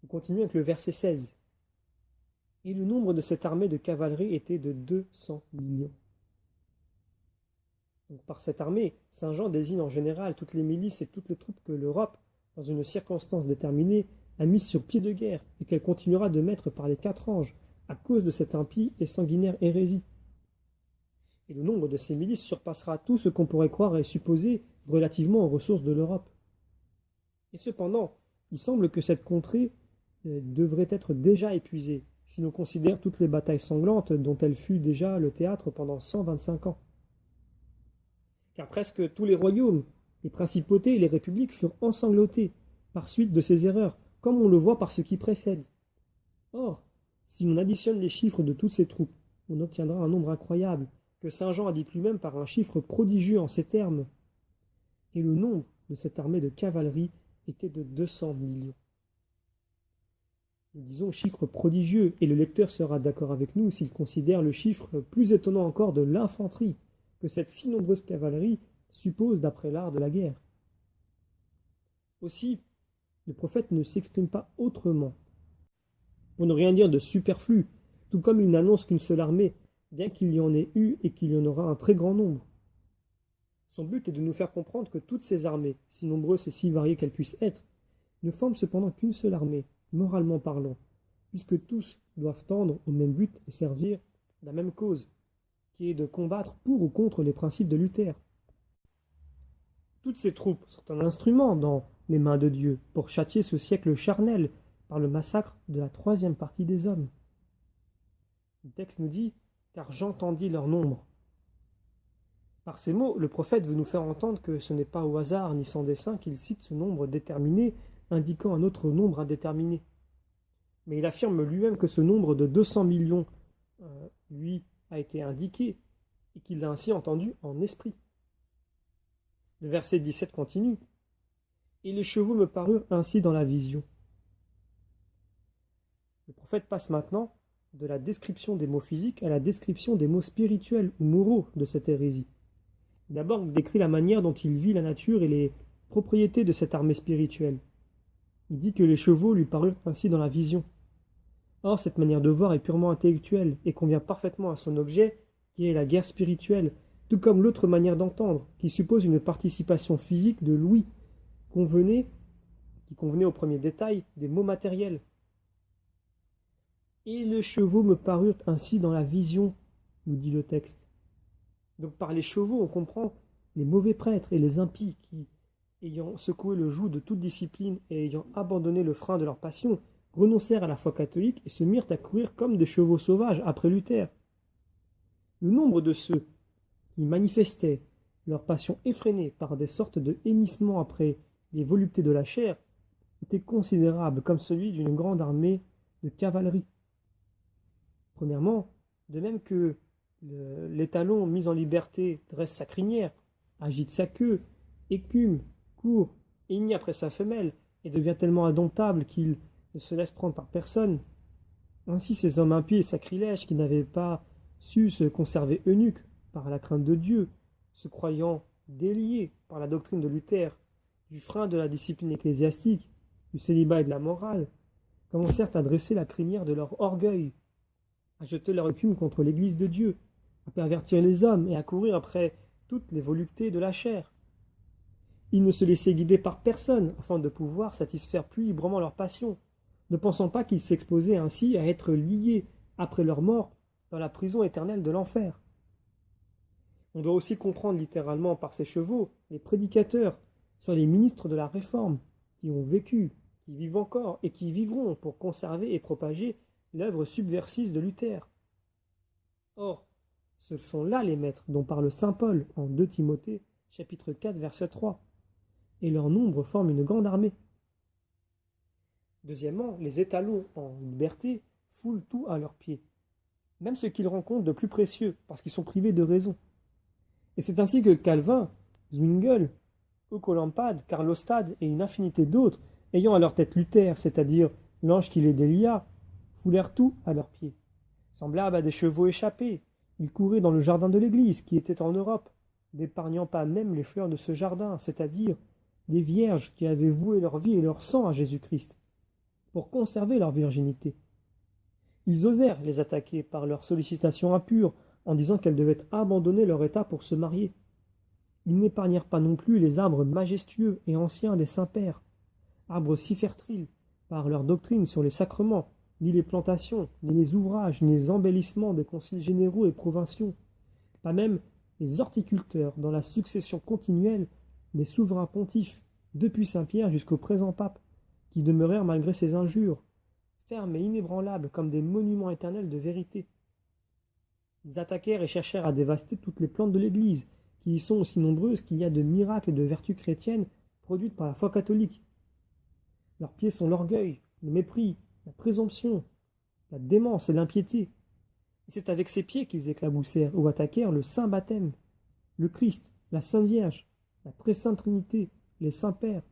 Nous continuons avec le verset 16. Et le nombre de cette armée de cavalerie était de 200 millions. Donc, par cette armée, Saint Jean désigne en général toutes les milices et toutes les troupes que l'Europe, dans une circonstance déterminée, a mises sur pied de guerre et qu'elle continuera de mettre par les 4 anges à cause de cette impie et sanguinaire hérésie. Et le nombre de ces milices surpassera tout ce qu'on pourrait croire et supposer relativement aux ressources de l'Europe. Et cependant, il semble que cette contrée devrait être déjà épuisée, si l'on considère toutes les batailles sanglantes dont elle fut déjà le théâtre pendant 125 ans. Car presque tous les royaumes, les principautés et les républiques furent ensanglantés par suite de ces erreurs, comme on le voit par ce qui précède. Or, si l'on additionne les chiffres de toutes ces troupes, on obtiendra un nombre incroyable, que Saint Jean indique lui-même par un chiffre prodigieux en ces termes. Et le nombre de cette armée de cavalerie était de 200 millions. Nous disons chiffre prodigieux, et le lecteur sera d'accord avec nous s'il considère le chiffre plus étonnant encore de l'infanterie que cette si nombreuse cavalerie suppose d'après l'art de la guerre. Aussi, le prophète ne s'exprime pas autrement, pour ne rien dire de superflu, tout comme il n'annonce qu'une seule armée, bien qu'il y en ait eu et qu'il y en aura un très grand nombre. Son but est de nous faire comprendre que toutes ces armées, si nombreuses et si variées qu'elles puissent être, ne forment cependant qu'une seule armée, moralement parlant, puisque tous doivent tendre au même but et servir la même cause, qui est de combattre pour ou contre les principes de Luther. Toutes ces troupes sont un instrument dans les mains de Dieu pour châtier ce siècle charnel par le massacre de la troisième partie des hommes. Le texte nous dit « Car j'entendis leur nombre ». Par ces mots, le prophète veut nous faire entendre que ce n'est pas au hasard ni sans dessein qu'il cite ce nombre déterminé, indiquant un autre nombre indéterminé. Mais il affirme lui-même que ce nombre de 200 millions, lui, a été indiqué et qu'il l'a ainsi entendu en esprit. Le verset 17 continue. « Et les chevaux me parurent ainsi dans la vision. » Le prophète passe maintenant de la description des mots physiques à la description des mots spirituels ou moraux de cette hérésie. D'abord, il décrit la manière dont il vit la nature et les propriétés de cette armée spirituelle. Il dit que les chevaux lui parurent ainsi dans la vision. Or, cette manière de voir est purement intellectuelle et convient parfaitement à son objet, qui est la guerre spirituelle, tout comme l'autre manière d'entendre, qui suppose une participation physique de l'ouïe, qui convenait au premier détail des mots matériels. Et les chevaux me parurent ainsi dans la vision, nous dit le texte. Donc par les chevaux, on comprend les mauvais prêtres et les impies qui, ayant secoué le joug de toute discipline et ayant abandonné le frein de leur passion, renoncèrent à la foi catholique et se mirent à courir comme des chevaux sauvages après Luther. Le nombre de ceux qui manifestaient leur passion effrénée par des sortes de hennissements après les voluptés de la chair était considérable comme celui d'une grande armée de cavalerie. Premièrement, de même que l'étalon mis en liberté dresse sa crinière, agite sa queue, écume, court, hennit après sa femelle et devient tellement indomptable qu'il ne se laisse prendre par personne. Ainsi ces hommes impies et sacrilèges qui n'avaient pas su se conserver eunuques par la crainte de Dieu, se croyant déliés par la doctrine de Luther, du frein de la discipline ecclésiastique, du célibat et de la morale, commencèrent à dresser la crinière de leur orgueil, à jeter leur écume contre l'Église de Dieu, à pervertir les hommes et à courir après toutes les voluptés de la chair. Ils ne se laissaient guider par personne afin de pouvoir satisfaire plus librement leurs passions, ne pensant pas qu'ils s'exposaient ainsi à être liés après leur mort dans la prison éternelle de l'enfer. On doit aussi comprendre littéralement par ces chevaux les prédicateurs sur les ministres de la Réforme qui ont vécu, qui vivent encore et qui vivront pour conserver et propager l'œuvre subversive de Luther. Or, ce sont là les maîtres dont parle saint Paul en 2 Timothée, chapitre 4, verset 3, et leur nombre forme une grande armée. Deuxièmement, les étalons en liberté foulent tout à leurs pieds, même ce qu'ils rencontrent de plus précieux, parce qu'ils sont privés de raison. Et c'est ainsi que Calvin, Zwingli, Oecolampade, Carlo Stade et une infinité d'autres, ayant à leur tête Luther, c'est-à-dire l'ange qui les délia, foulèrent tout à leurs pieds. Semblables à des chevaux échappés, ils couraient dans le jardin de l'église qui était en Europe, n'épargnant pas même les fleurs de ce jardin, c'est-à-dire les vierges qui avaient voué leur vie et leur sang à Jésus-Christ, pour conserver leur virginité. Ils osèrent les attaquer par leurs sollicitations impures, en disant qu'elles devaient abandonner leur état pour se marier. Ils n'épargnèrent pas non plus les arbres majestueux et anciens des saints-pères, arbres si fertiles par leur doctrine sur les sacrements, ni les plantations, ni les ouvrages, ni les embellissements des conciles généraux et provinciaux, pas même les horticulteurs dans la succession continuelle des souverains pontifes, depuis Saint-Pierre jusqu'au présent pape, qui demeurèrent malgré ces injures, fermes et inébranlables comme des monuments éternels de vérité. Ils attaquèrent et cherchèrent à dévaster toutes les plantes de l'Église, qui y sont aussi nombreuses qu'il y a de miracles et de vertus chrétiennes produites par la foi catholique. Leurs pieds sont l'orgueil, le mépris, la présomption, la démence et l'impiété. Et c'est avec ces pieds qu'ils éclaboussèrent ou attaquèrent le saint baptême, le Christ, la Sainte Vierge, la très sainte Trinité, les saints pères,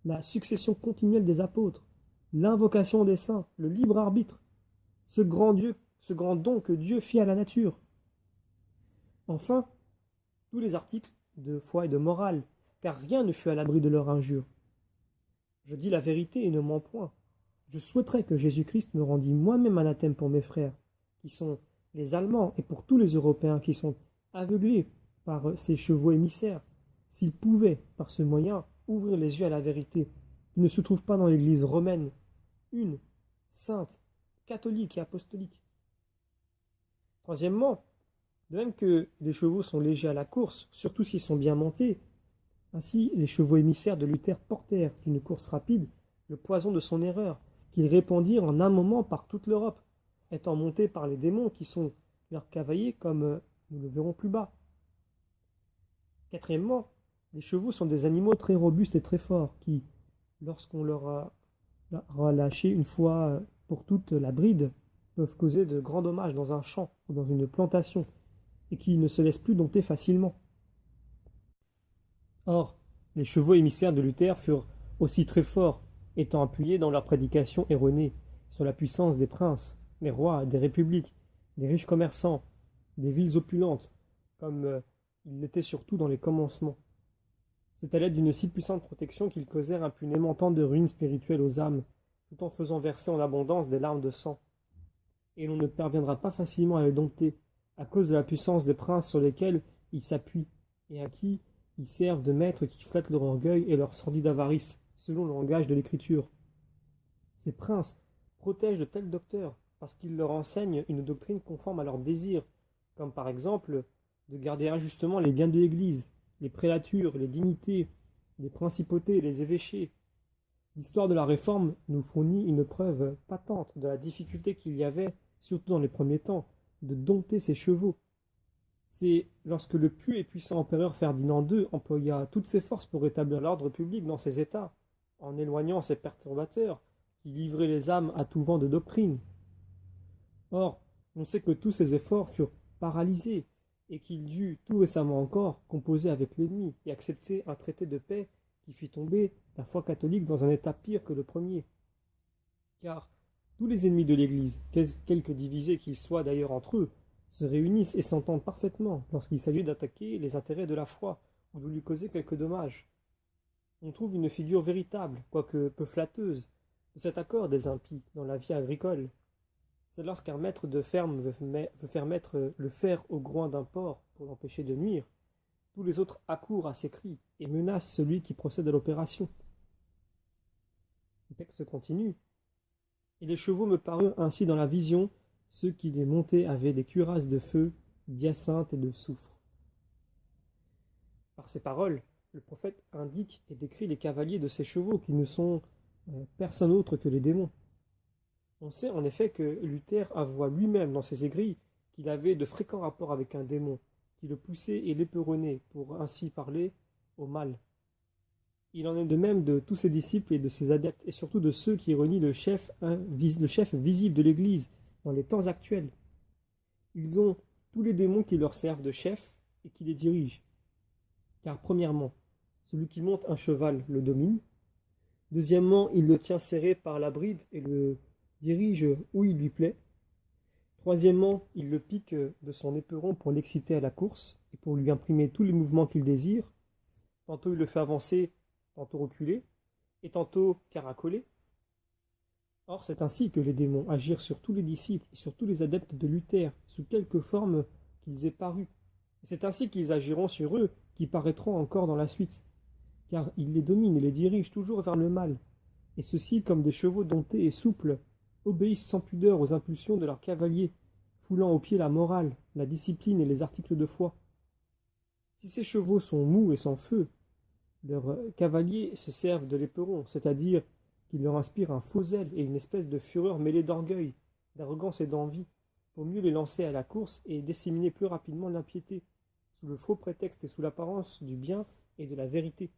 la succession continuelle des apôtres, l'invocation des saints, le libre arbitre, ce grand don que Dieu fit à la nature. Enfin, tous les articles de foi et de morale, car rien ne fut à l'abri de leur injure. Je dis la vérité et ne mens point. Je souhaiterais que Jésus-Christ me rendît moi-même anathème pour mes frères, qui sont les Allemands, et pour tous les Européens qui sont aveuglés par ces chevaux émissaires, s'ils pouvaient, par ce moyen, ouvrir les yeux à la vérité, qui ne se trouve pas dans l'Église romaine, une, sainte, catholique et apostolique. Troisièmement, de même que les chevaux sont légers à la course, surtout s'ils sont bien montés, Ainsi, les chevaux émissaires de Luther portèrent d'une course rapide le poison de son erreur, qu'ils répandirent en un moment par toute l'Europe, étant montés par les démons qui sont leurs cavaliers, comme nous le verrons plus bas. Quatrièmement, les chevaux sont des animaux très robustes et très forts, qui, lorsqu'on leur a relâché une fois pour toutes la bride, peuvent causer de grands dommages dans un champ ou dans une plantation, et qui ne se laissent plus dompter facilement. Or, les chevaux émissaires de Luther furent aussi très forts, étant appuyés dans leurs prédications erronées sur la puissance des princes, des rois, des républiques, des riches commerçants, des villes opulentes, comme ils l'étaient surtout dans les commencements. C'est à l'aide d'une si puissante protection qu'ils causèrent impunément tant de ruines spirituelles aux âmes, tout en faisant verser en abondance des larmes de sang. Et l'on ne parviendra pas facilement à les dompter, à cause de la puissance des princes sur lesquels ils s'appuient, et à qui ils servent de maîtres qui flattent leur orgueil et leur sordide avarice, selon le langage de l'Écriture. Ces princes protègent de tels docteurs, parce qu'ils leur enseignent une doctrine conforme à leurs désirs, comme par exemple de garder injustement les biens de l'Église, les prélatures, les dignités, les principautés, les évêchés. L'histoire de la Réforme nous fournit une preuve patente de la difficulté qu'il y avait, surtout dans les premiers temps, de dompter ces chevaux. C'est lorsque le pieux et puissant empereur Ferdinand II employa toutes ses forces pour rétablir l'ordre public dans ses États, en éloignant ces perturbateurs qui livraient les âmes à tout vent de doctrine. Or, on sait que tous ces efforts furent paralysés et qu'il dut, tout récemment encore, composer avec l'ennemi et accepter un traité de paix qui fit tomber la foi catholique dans un état pire que le premier. Car tous les ennemis de l'Église, quelque divisés qu'ils soient d'ailleurs entre eux, se réunissent et s'entendent parfaitement lorsqu'il s'agit d'attaquer les intérêts de la foi ou de lui causer quelques dommages. On trouve une figure véritable, quoique peu flatteuse, de cet accord des impies dans la vie agricole. C'est lorsqu'un maître de ferme veut faire mettre le fer au groin d'un porc pour l'empêcher de nuire. Tous les autres accourent à ses cris et menacent celui qui procède à l'opération. Le texte continue. Et les chevaux me parurent ainsi dans la vision, ceux qui les montaient avaient des cuirasses de feu, d'hyacinthe et de soufre. Par ces paroles, le prophète indique et décrit les cavaliers de ces chevaux qui ne sont personne autre que les démons. On sait en effet que Luther avoua lui-même dans ses écrits qu'il avait de fréquents rapports avec un démon, qui le poussait et l'éperonnait, pour ainsi parler, au mal. Il en est de même de tous ses disciples et de ses adeptes, et surtout de ceux qui renient le chef visible de l'Église dans les temps actuels. Ils ont tous les démons qui leur servent de chef et qui les dirigent. Car premièrement, celui qui monte un cheval le domine. Deuxièmement, il le tient serré par la bride et le dirige où il lui plaît. Troisièmement, il le pique de son éperon pour l'exciter à la course et pour lui imprimer tous les mouvements qu'il désire. Tantôt il le fait avancer, tantôt reculer, et tantôt caracoler. Or, c'est ainsi que les démons agirent sur tous les disciples et sur tous les adeptes de Luther, sous quelque forme qu'ils aient paru. Et c'est ainsi qu'ils agiront sur eux, qui paraîtront encore dans la suite, car ils les dominent et les dirigent toujours vers le mal. Et ceux-ci, comme des chevaux domptés et souples, obéissent sans pudeur aux impulsions de leurs cavaliers, foulant aux pieds la morale, la discipline et les articles de foi. Si ces chevaux sont mous et sans feu, leurs cavaliers se servent de l'éperon, c'est-à-dire qu'ils leur inspirent un faux zèle et une espèce de fureur mêlée d'orgueil, d'arrogance et d'envie, pour mieux les lancer à la course et disséminer plus rapidement l'impiété, sous le faux prétexte et sous l'apparence du bien et de la vérité.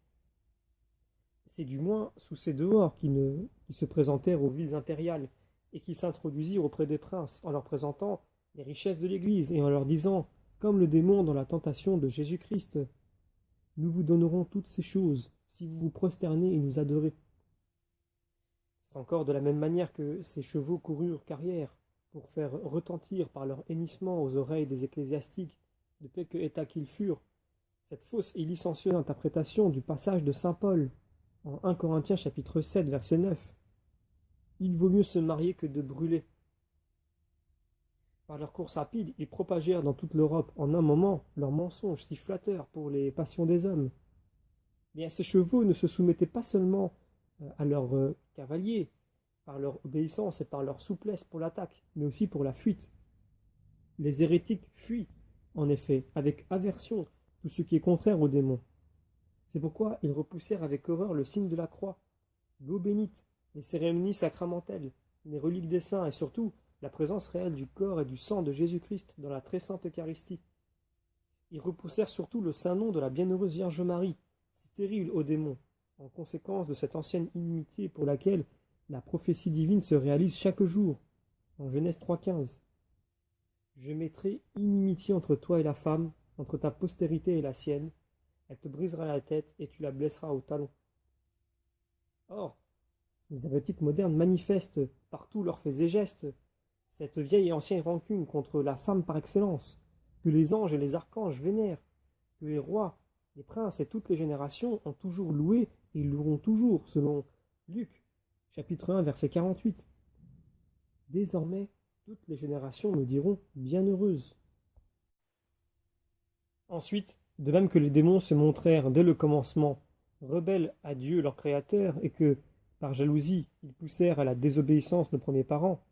C'est du moins sous ces dehors qu'ils se présentèrent aux villes impériales et qui s'introduisirent auprès des princes en leur présentant les richesses de l'Église et en leur disant, comme le démon dans la tentation de Jésus-Christ, « Nous vous donnerons toutes ces choses si vous vous prosternez et nous adorez. » C'est encore de la même manière que ces chevaux coururent carrière pour faire retentir par leur hennissement aux oreilles des ecclésiastiques, de quelque état qu'ils furent, cette fausse et licencieuse interprétation du passage de saint Paul en 1 Corinthiens chapitre 7 verset 9. Il vaut mieux se marier que de brûler. Par leur course rapide, ils propagèrent dans toute l'Europe en un moment leurs mensonges si flatteurs pour les passions des hommes. Mais ces chevaux ne se soumettaient pas seulement à leurs cavaliers, par leur obéissance et par leur souplesse pour l'attaque, mais aussi pour la fuite. Les hérétiques fuient, en effet, avec aversion, tout ce qui est contraire aux démons. C'est pourquoi ils repoussèrent avec horreur le signe de la croix, l'eau bénite, les cérémonies sacramentelles, les reliques des saints et surtout la présence réelle du corps et du sang de Jésus-Christ dans la très sainte Eucharistie. Ils repoussèrent surtout le saint nom de la bienheureuse Vierge Marie, si terrible aux démons, en conséquence de cette ancienne inimitié pour laquelle la prophétie divine se réalise chaque jour, en Genèse 3,15. Je mettrai inimitié entre toi et la femme, entre ta postérité et la sienne. Elle te brisera la tête et tu la blesseras au talon. Or, les hérétiques modernes manifestent par tous leurs faits et gestes cette vieille et ancienne rancune contre la femme par excellence, que les anges et les archanges vénèrent, que les rois, les princes et toutes les générations ont toujours loué et loueront toujours, selon Luc, chapitre 1, verset 48. Désormais, toutes les générations nous diront bienheureuses. Ensuite, de même que les démons se montrèrent dès le commencement rebelles à Dieu leur Créateur et que, par jalousie, ils poussèrent à la désobéissance nos premiers parents,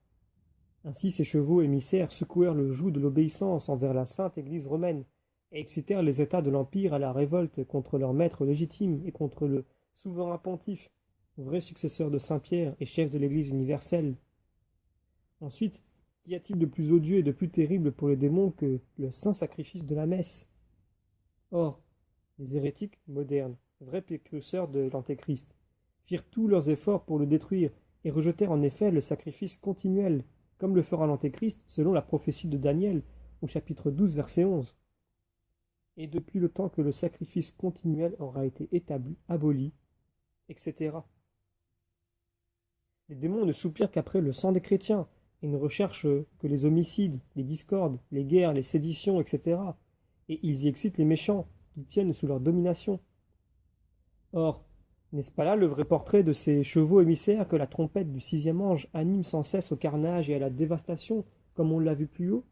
ainsi ces chevaux émissaires secouèrent le joug de l'obéissance envers la sainte Église romaine et excitèrent les États de l'Empire à la révolte contre leur maître légitime et contre le souverain pontife, vrai successeur de Saint-Pierre et chef de l'Église universelle. Ensuite, qu'y a-t-il de plus odieux et de plus terrible pour les démons que le saint sacrifice de la messe? Or, les hérétiques modernes, vrais précurseurs de l'Antéchrist, firent tous leurs efforts pour le détruire et rejetèrent en effet le sacrifice continuel, comme le fera l'Antéchrist selon la prophétie de Daniel au chapitre 12 verset 11. Et depuis le temps que le sacrifice continuel aura été établi, aboli, etc. Les démons ne soupirent qu'après le sang des chrétiens et ne recherchent que les homicides, les discordes, les guerres, les séditions, etc. Et ils y excitent les méchants, qui tiennent sous leur domination. Or, n'est-ce pas là le vrai portrait de ces chevaux émissaires que la trompette du sixième ange anime sans cesse au carnage et à la dévastation, comme on l'a vu plus haut?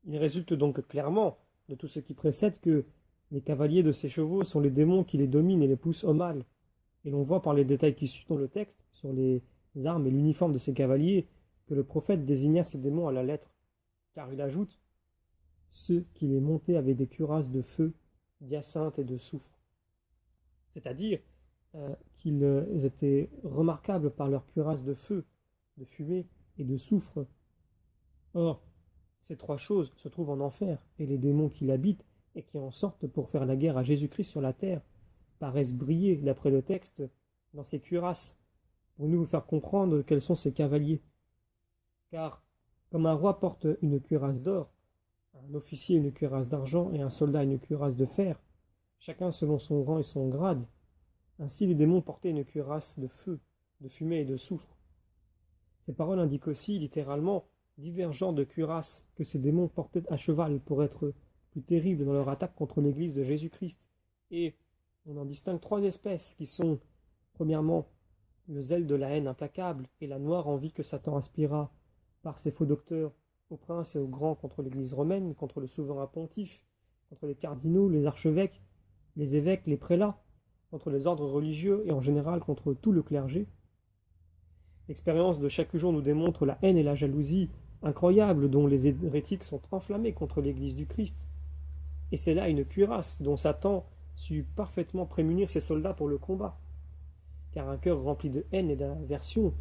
Il résulte donc clairement de tout ce qui précède que les cavaliers de ces chevaux sont les démons qui les dominent et les poussent au mal. Et l'on voit par les détails qui suivent dans le texte, sur les armes et l'uniforme de ces cavaliers, que le prophète désigna ces démons à la lettre, car il ajoute « Ceux qui les montaient avaient des cuirasses de feu, d'hyacinthe et de soufre ». C'est-à-dire qu'ils étaient remarquables par leurs cuirasses de feu, de fumée et de soufre. Or, ces trois choses se trouvent en enfer, et les démons qui l'habitent et qui en sortent pour faire la guerre à Jésus-Christ sur la terre paraissent briller, d'après le texte, dans ces cuirasses, pour nous faire comprendre quels sont ces cavaliers. Car, comme un roi porte une cuirasse d'or, un officier une cuirasse d'argent et un soldat une cuirasse de fer, chacun selon son rang et son grade, ainsi les démons portaient une cuirasse de feu, de fumée et de soufre. Ces paroles indiquent aussi, littéralement, divers genres de cuirasses que ces démons portaient à cheval pour être plus terribles dans leur attaque contre l'Église de Jésus-Christ. Et on en distingue trois espèces qui sont, premièrement, le zèle de la haine implacable et la noire envie que Satan inspira par ses faux docteurs aux princes et aux grands contre l'Église romaine, contre le souverain pontife, contre les cardinaux, les archevêques, les évêques, les prélats, contre les ordres religieux et en général contre tout le clergé. L'expérience de chaque jour nous démontre la haine et la jalousie incroyables dont les hérétiques sont enflammés contre l'Église du Christ. Et c'est là une cuirasse dont Satan sut parfaitement prémunir ses soldats pour le combat. Car un cœur rempli de haine et d'aversion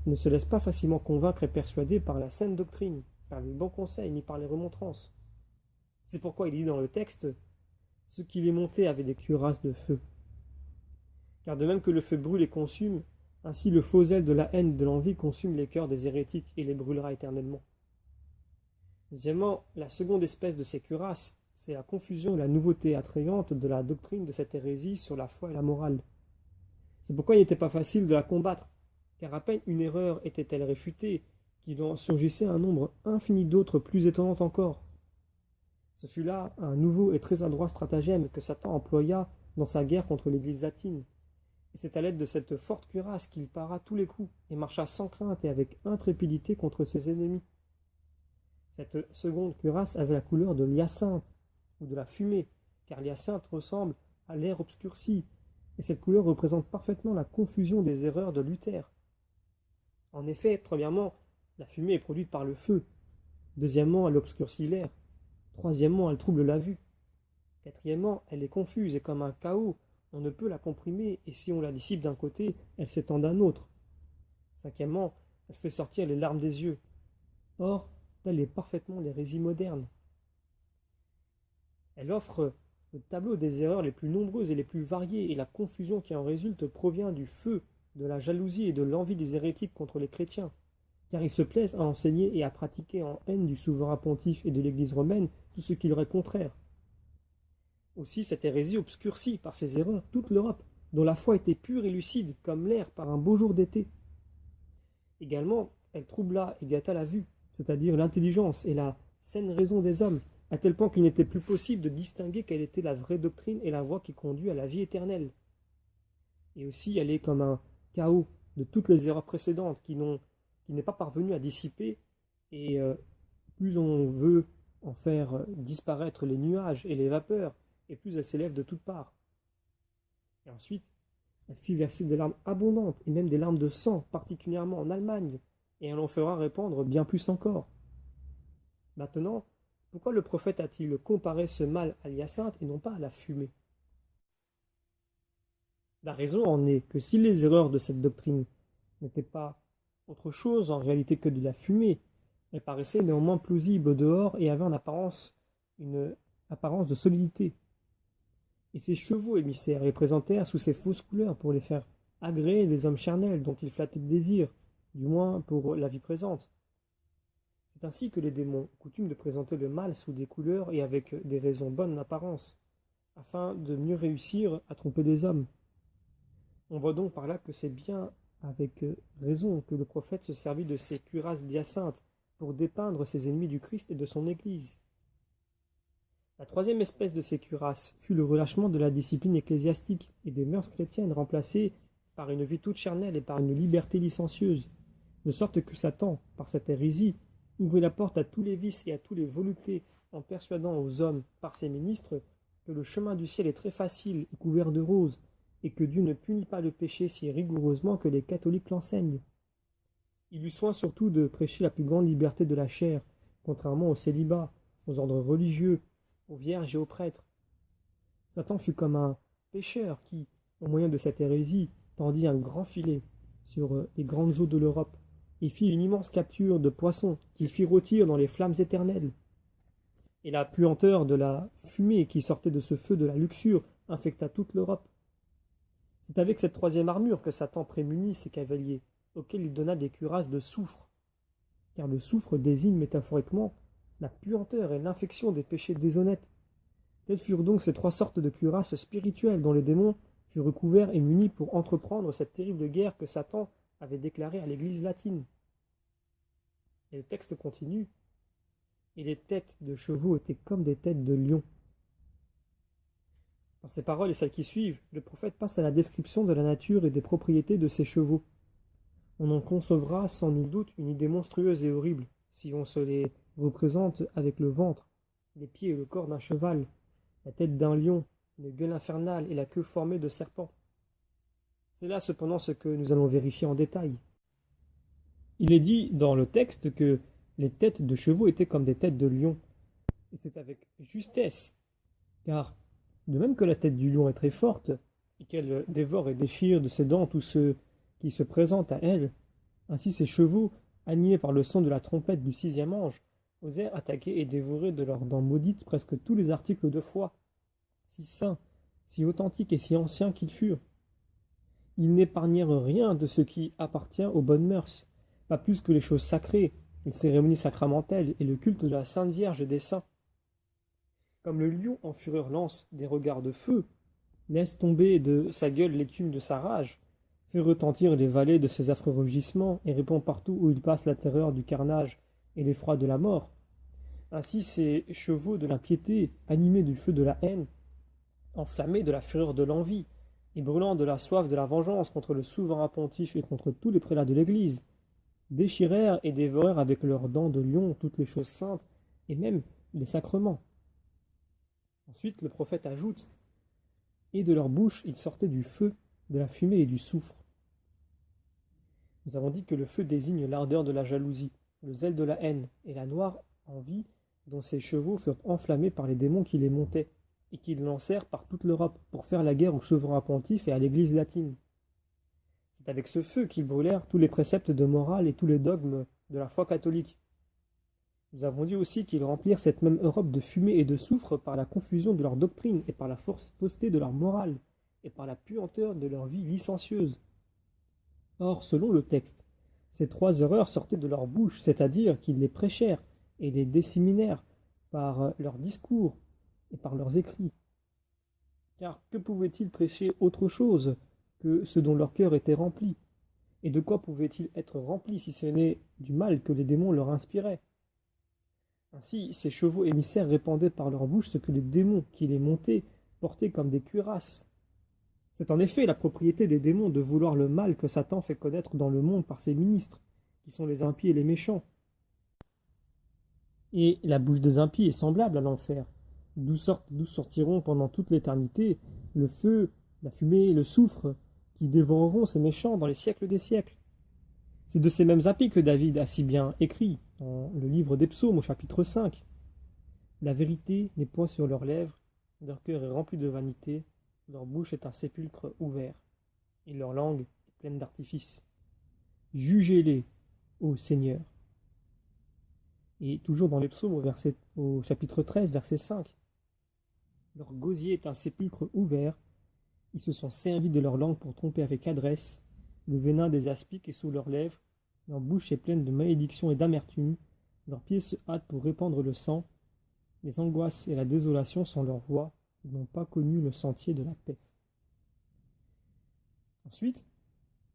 ne se laisse pas facilement convaincre et persuader par la saine doctrine, par les bons conseils, ni par les remontrances. C'est pourquoi il dit dans le texte « Ceux qui les montaient avaient des cuirasses de feu ». Car de même que le feu brûle et consume, ainsi le faux zèle de la haine et de l'envie consume les cœurs des hérétiques et les brûlera éternellement. Deuxièmement, la seconde espèce de ces cuirasses, c'est la confusion et la nouveauté attrayante de la doctrine de cette hérésie sur la foi et la morale. C'est pourquoi il n'était pas facile de la combattre, car à peine une erreur était-elle réfutée, qu'il en surgissait un nombre infini d'autres plus étonnantes encore. Ce fut là un nouveau et très adroit stratagème que Satan employa dans sa guerre contre l'Église latine. Et c'est à l'aide de cette forte cuirasse qu'il para tous les coups et marcha sans crainte et avec intrépidité contre ses ennemis. Cette seconde cuirasse avait la couleur de l'hyacinthe ou de la fumée, car l'hyacinthe ressemble à l'air obscurci, et cette couleur représente parfaitement la confusion des erreurs de Luther. En effet, premièrement, la fumée est produite par le feu. Deuxièmement, elle obscurcit l'air. Troisièmement, elle trouble la vue. Quatrièmement, elle est confuse et comme un chaos, on ne peut la comprimer et si on la dissipe d'un côté, elle s'étend d'un autre. Cinquièmement, elle fait sortir les larmes des yeux. Or, telle est parfaitement l'hérésie moderne. Elle offre le tableau des erreurs les plus nombreuses et les plus variées, et la confusion qui en résulte provient du feu, de la jalousie et de l'envie des hérétiques contre les chrétiens, car ils se plaisent à enseigner et à pratiquer en haine du souverain pontife et de l'Église romaine tout ce qui leur est contraire. Aussi, cette hérésie obscurcit par ses erreurs toute l'Europe, dont la foi était pure et lucide comme l'air par un beau jour d'été. Également, elle troubla et gâta la vue, c'est-à-dire l'intelligence et la saine raison des hommes, à tel point qu'il n'était plus possible de distinguer quelle était la vraie doctrine et la voie qui conduit à la vie éternelle. Et aussi, elle est comme un chaos de toutes les erreurs précédentes qui n'est pas parvenu à dissiper, et plus on veut en faire disparaître les nuages et les vapeurs, et plus elle s'élève de toutes parts. Et ensuite, elle fit verser des larmes abondantes, et même des larmes de sang, particulièrement en Allemagne, et elle en fera répandre bien plus encore. Maintenant, pourquoi le prophète a-t-il comparé ce mal à l'hyacinthe et non pas à la fumée? La raison en est que si les erreurs de cette doctrine n'étaient pas autre chose en réalité que de la fumée, elles paraissaient néanmoins plausibles au dehors et avaient une apparence de solidité. Et ces chevaux émissaires les présentèrent sous ces fausses couleurs pour les faire agréer des hommes charnels dont ils flattaient le désir, du moins pour la vie présente. C'est ainsi que les démons coutument de présenter le mal sous des couleurs et avec des raisons bonnes d'apparence, afin de mieux réussir à tromper les hommes. On voit donc par là que c'est bien avec raison que le prophète se servit de ces cuirasses d'hyacinthe pour dépeindre ses ennemis du Christ et de son Église. La troisième espèce de ces cuirasses fut le relâchement de la discipline ecclésiastique et des mœurs chrétiennes remplacées par une vie toute charnelle et par une liberté licencieuse, de sorte que Satan, par cette hérésie, ouvrit la porte à tous les vices et à tous les voluptés en persuadant aux hommes, par ses ministres, que le chemin du ciel est très facile et couvert de roses, et que Dieu ne punit pas le péché si rigoureusement que les catholiques l'enseignent. Il eut soin surtout de prêcher la plus grande liberté de la chair, contrairement au célibat, aux ordres religieux, aux vierges et aux prêtres. Satan fut comme un pêcheur qui, au moyen de cette hérésie, tendit un grand filet sur les grandes eaux de l'Europe, et fit une immense capture de poissons qu'il fit rôtir dans les flammes éternelles. Et la puanteur de la fumée qui sortait de ce feu de la luxure infecta toute l'Europe. C'est avec cette troisième armure que Satan prémunit ses cavaliers, auxquels il donna des cuirasses de soufre, car le soufre désigne métaphoriquement la puanteur et l'infection des péchés déshonnêtes. Telles furent donc ces trois sortes de cuirasses spirituelles dont les démons furent recouverts et munis pour entreprendre cette terrible guerre que Satan avait déclarée à l'Église latine. Et le texte continue. Et les têtes de chevaux étaient comme des têtes de lions. Dans ces paroles et celles qui suivent, le prophète passe à la description de la nature et des propriétés de ces chevaux. On en concevra sans nul doute une idée monstrueuse et horrible, si on se les représente avec le ventre, les pieds et le corps d'un cheval, la tête d'un lion, une gueule infernale et la queue formée de serpents. C'est là cependant ce que nous allons vérifier en détail. Il est dit dans le texte que les têtes de chevaux étaient comme des têtes de lions, et c'est avec justesse, car de même que la tête du lion est très forte, et qu'elle dévore et déchire de ses dents tous ceux qui se présentent à elle, ainsi ces chevaux, animés par le son de la trompette du sixième ange, osèrent attaquer et dévorer de leurs dents maudites presque tous les articles de foi, si saints, si authentiques et si anciens qu'ils furent. Ils n'épargnèrent rien de ce qui appartient aux bonnes mœurs, pas plus que les choses sacrées, les cérémonies sacramentelles et le culte de la Sainte Vierge et des saints. Comme le lion en fureur lance des regards de feu, laisse tomber de sa gueule l'écume de sa rage, fait retentir les vallées de ses affreux rugissements et répand partout où il passe la terreur du carnage et l'effroi de la mort. Ainsi ces chevaux de l'impiété, animés du feu de la haine, enflammés de la fureur de l'envie, et brûlant de la soif de la vengeance contre le souverain pontife et contre tous les prélats de l'Église, déchirèrent et dévorèrent avec leurs dents de lion toutes les choses saintes, et même les sacrements. Ensuite, le prophète ajoute « Et de leur bouche il sortait du feu, de la fumée et du soufre. » Nous avons dit que le feu désigne l'ardeur de la jalousie, le zèle de la haine et la noire envie dont ces chevaux furent enflammés par les démons qui les montaient. et qu'ils lancèrent par toute l'Europe pour faire la guerre au souverain pontife et à l'Église latine. C'est avec ce feu qu'ils brûlèrent tous les préceptes de morale et tous les dogmes de la foi catholique. Nous avons dit aussi qu'ils remplirent cette même Europe de fumée et de soufre par la confusion de leur doctrine et par la fausseté de leur morale et par la puanteur de leur vie licencieuse. Or, selon le texte, ces trois erreurs sortaient de leur bouche, c'est-à-dire qu'ils les prêchèrent et les disséminèrent par leurs discours et par leurs écrits. Car que pouvaient-ils prêcher autre chose que ce dont leur cœur était rempli? Et de quoi pouvaient-ils être remplis si ce n'est du mal que les démons leur inspiraient? Ainsi, ces chevaux émissaires répandaient par leur bouche ce que les démons qui les montaient portaient comme des cuirasses. C'est en effet la propriété des démons de vouloir le mal que Satan fait connaître dans le monde par ses ministres, qui sont les impies et les méchants. Et la bouche des impies est semblable à l'enfer, d'où sortiront pendant toute l'éternité le feu, la fumée et le soufre, qui dévoreront ces méchants dans les siècles des siècles. C'est de ces mêmes impies que David a si bien écrit dans le livre des Psaumes au chapitre 5. La vérité n'est point sur leurs lèvres, leur cœur est rempli de vanité, leur bouche est un sépulcre ouvert, et leur langue est pleine d'artifices. Jugez-les, ô Seigneur. Et toujours dans les Psaumes au chapitre 13, verset 5. Leur gosier est un sépulcre ouvert, ils se sont servis de leur langue pour tromper avec adresse, le venin des aspics est sous leurs lèvres, leur bouche est pleine de malédiction et d'amertume, leurs pieds se hâtent pour répandre le sang, les angoisses et la désolation sont leurs voies, ils n'ont pas connu le sentier de la paix. Ensuite,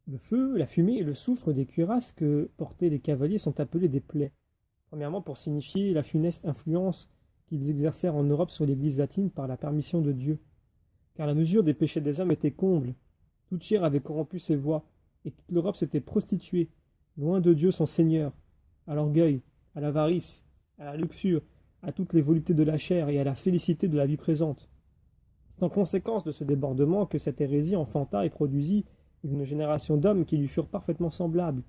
le feu, la fumée et le soufre des cuirasses que portaient les cavaliers sont appelés des plaies. Premièrement, pour signifier la funeste influence qu'ils exercèrent en Europe sur l'Église latine par la permission de Dieu. Car la mesure des péchés des hommes était comble. Toute chair avait corrompu ses voies, et toute l'Europe s'était prostituée, loin de Dieu son Seigneur, à l'orgueil, à l'avarice, à la luxure, à toutes les voluptés de la chair et à la félicité de la vie présente. C'est en conséquence de ce débordement que cette hérésie enfanta et produisit une génération d'hommes qui lui furent parfaitement semblables,